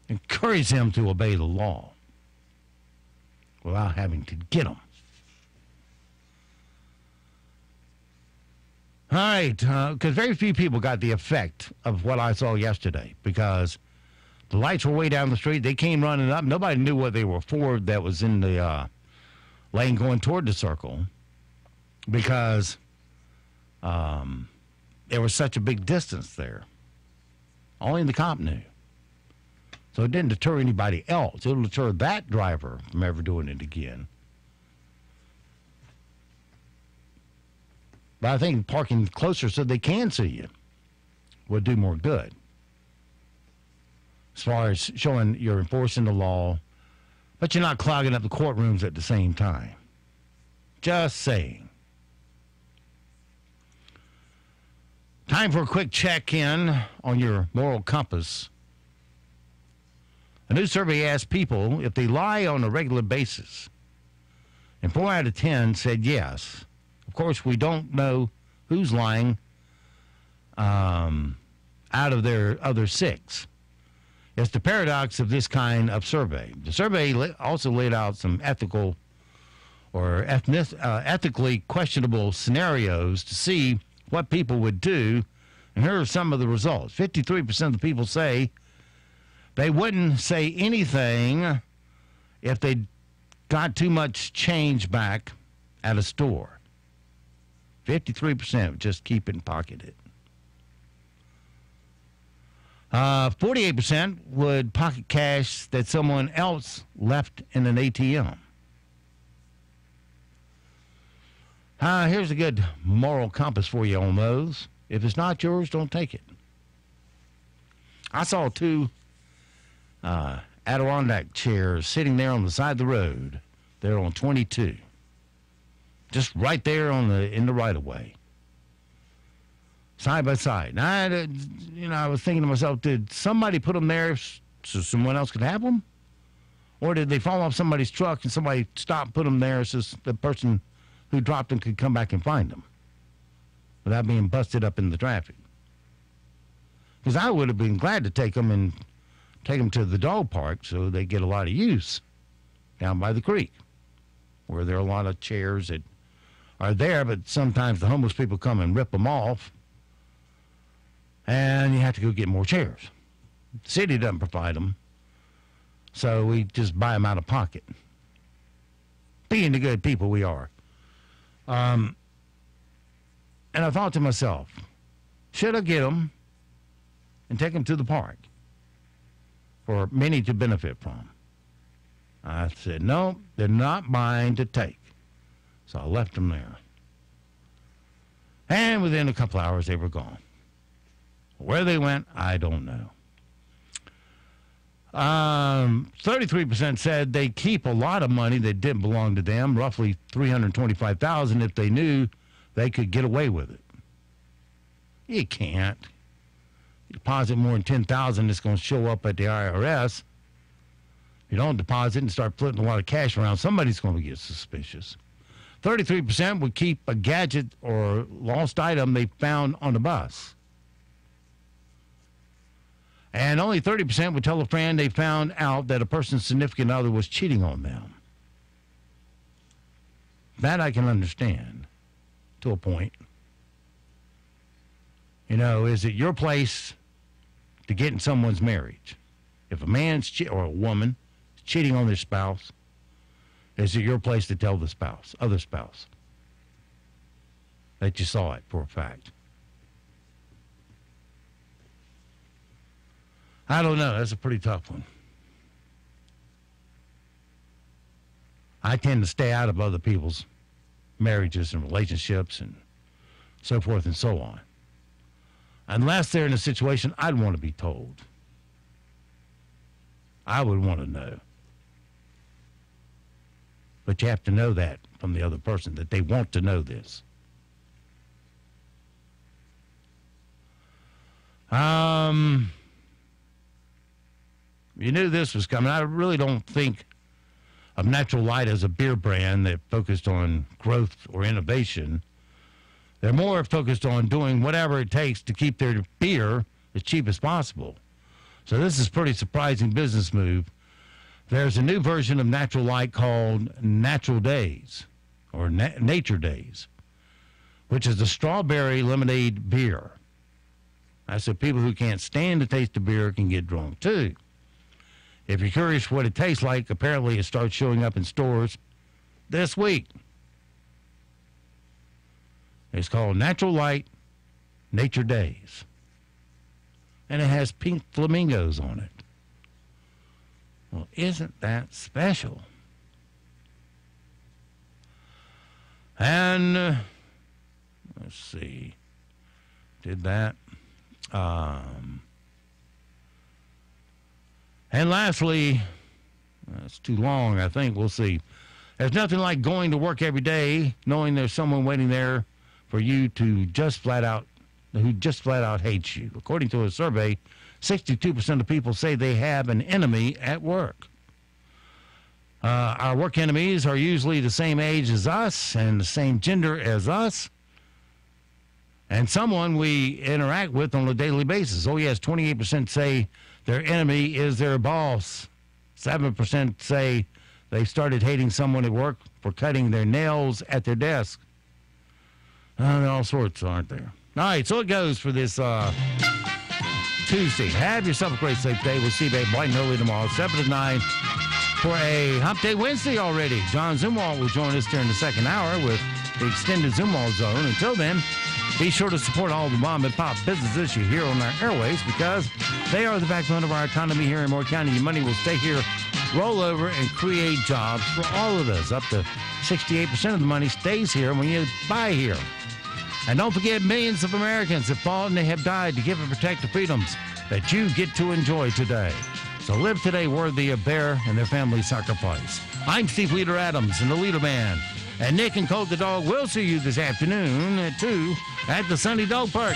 encourage them to obey the law without having to get them? All right, because very few people got the effect of what I saw yesterday because the lights were way down the street. They came running up. Nobody knew what they were for that was in the lane going toward the circle because there was such a big distance there. Only the cop knew. So it didn't deter anybody else. It'll deter that driver from ever doing it again. But I think parking closer so they can see you would do more good. As far as showing you're enforcing the law, but you're not clogging up the courtrooms at the same time. Just saying. Time for a quick check-in on your moral compass. A new survey asked people if they lie on a regular basis. And 4 out of 10 said yes. Of course, we don't know who's lying out of their other 6. It's the paradox of this kind of survey. The survey also laid out some ethical or ethically questionable scenarios to see what people would do. And here are some of the results. 53% of the people say they wouldn't say anything if they got too much change back at a store. 53% would just keep it and pocket it. 48% would pocket cash that someone else left in an ATM. Here's a good moral compass for you on those. If it's not yours, don't take it. I saw 2 Adirondack chairs sitting there on the side of the road. They're on 22. Just right there in the right of way. Side by side. And I was thinking to myself, did somebody put them there so someone else could have them? Or did they fall off somebody's truck and somebody stopped and put them there so the person who dropped them could come back and find them without being busted up in the traffic? Because I would have been glad to take them to the dog park so they get a lot of use down by the creek where there are a lot of chairs that are there, but sometimes the homeless people come and rip them off and you have to go get more chairs. The city doesn't provide them, so we just buy them out of pocket. Being the good people we are. And I thought to myself, should I get them and take them to the park for many to benefit from? I said, no, they're not mine to take. So I left them there. And within a couple hours, they were gone. Where they went, I don't know. 33% said they keep a lot of money that didn't belong to them, roughly $325,000 if they knew they could get away with it. You can't. You deposit more than $10,000, it's going to show up at the IRS. If you don't deposit and start putting a lot of cash around, somebody's going to get suspicious. 33% would keep a gadget or lost item they found on the bus. And only 30% would tell a friend they found out that a person's significant other was cheating on them. That I can understand to a point. Is it your place to get in someone's marriage? If a man's or a woman is cheating on their spouse, is it your place to tell the other spouse, that you saw it for a fact? I don't know. That's a pretty tough one. I tend to stay out of other people's marriages and relationships and so forth and so on. Unless they're in a situation I'd want to be told. I would want to know. But you have to know that from the other person, that they want to know this. You knew this was coming. I really don't think of Natural Light as a beer brand that focused on growth or innovation. They're more focused on doing whatever it takes to keep their beer as cheap as possible. So this is a pretty surprising business move. There's a new version of Natural Light called Natural Days, or Nature Days, which is a strawberry lemonade beer. I said people who can't stand the taste of beer can get drunk too. If you're curious what it tastes like, apparently it starts showing up in stores this week. It's called Natural Light Nature Days. And it has pink flamingos on it. Well, isn't that special? And let's see. Did that. And lastly, that's too long, I think. We'll see. There's nothing like going to work every day knowing there's someone waiting there for you to just flat out hates you. According to a survey, 62% of people say they have an enemy at work. Our work enemies are usually the same age as us and the same gender as us, and someone we interact with on a daily basis. Oh, yes, 28% say their enemy is their boss. 7% say they started hating someone at work for cutting their nails at their desk. There are all sorts, aren't there? All right, so it goes for this Tuesday. Have yourself a great safe day. We'll see you bright and early tomorrow, 7 to 9, for a Hump Day Wednesday already. John Zumwalt will join us during the second hour with the extended Zumwalt Zone. Until then, be sure to support all the mom and pop businesses you hear on our airways, because they are the backbone of our economy here in Moore County. Your money will stay here, roll over, and create jobs for all of us. Up to 68% of the money stays here when you buy here. And don't forget, millions of Americans have fought and they have died to give and protect the freedoms that you get to enjoy today. So live today worthy of their and their family's sacrifice. I'm Steve Leader Adams and the Leader Man. And Nick and Colt the Dog will see you this afternoon at 2 at the Sunny Dog Park.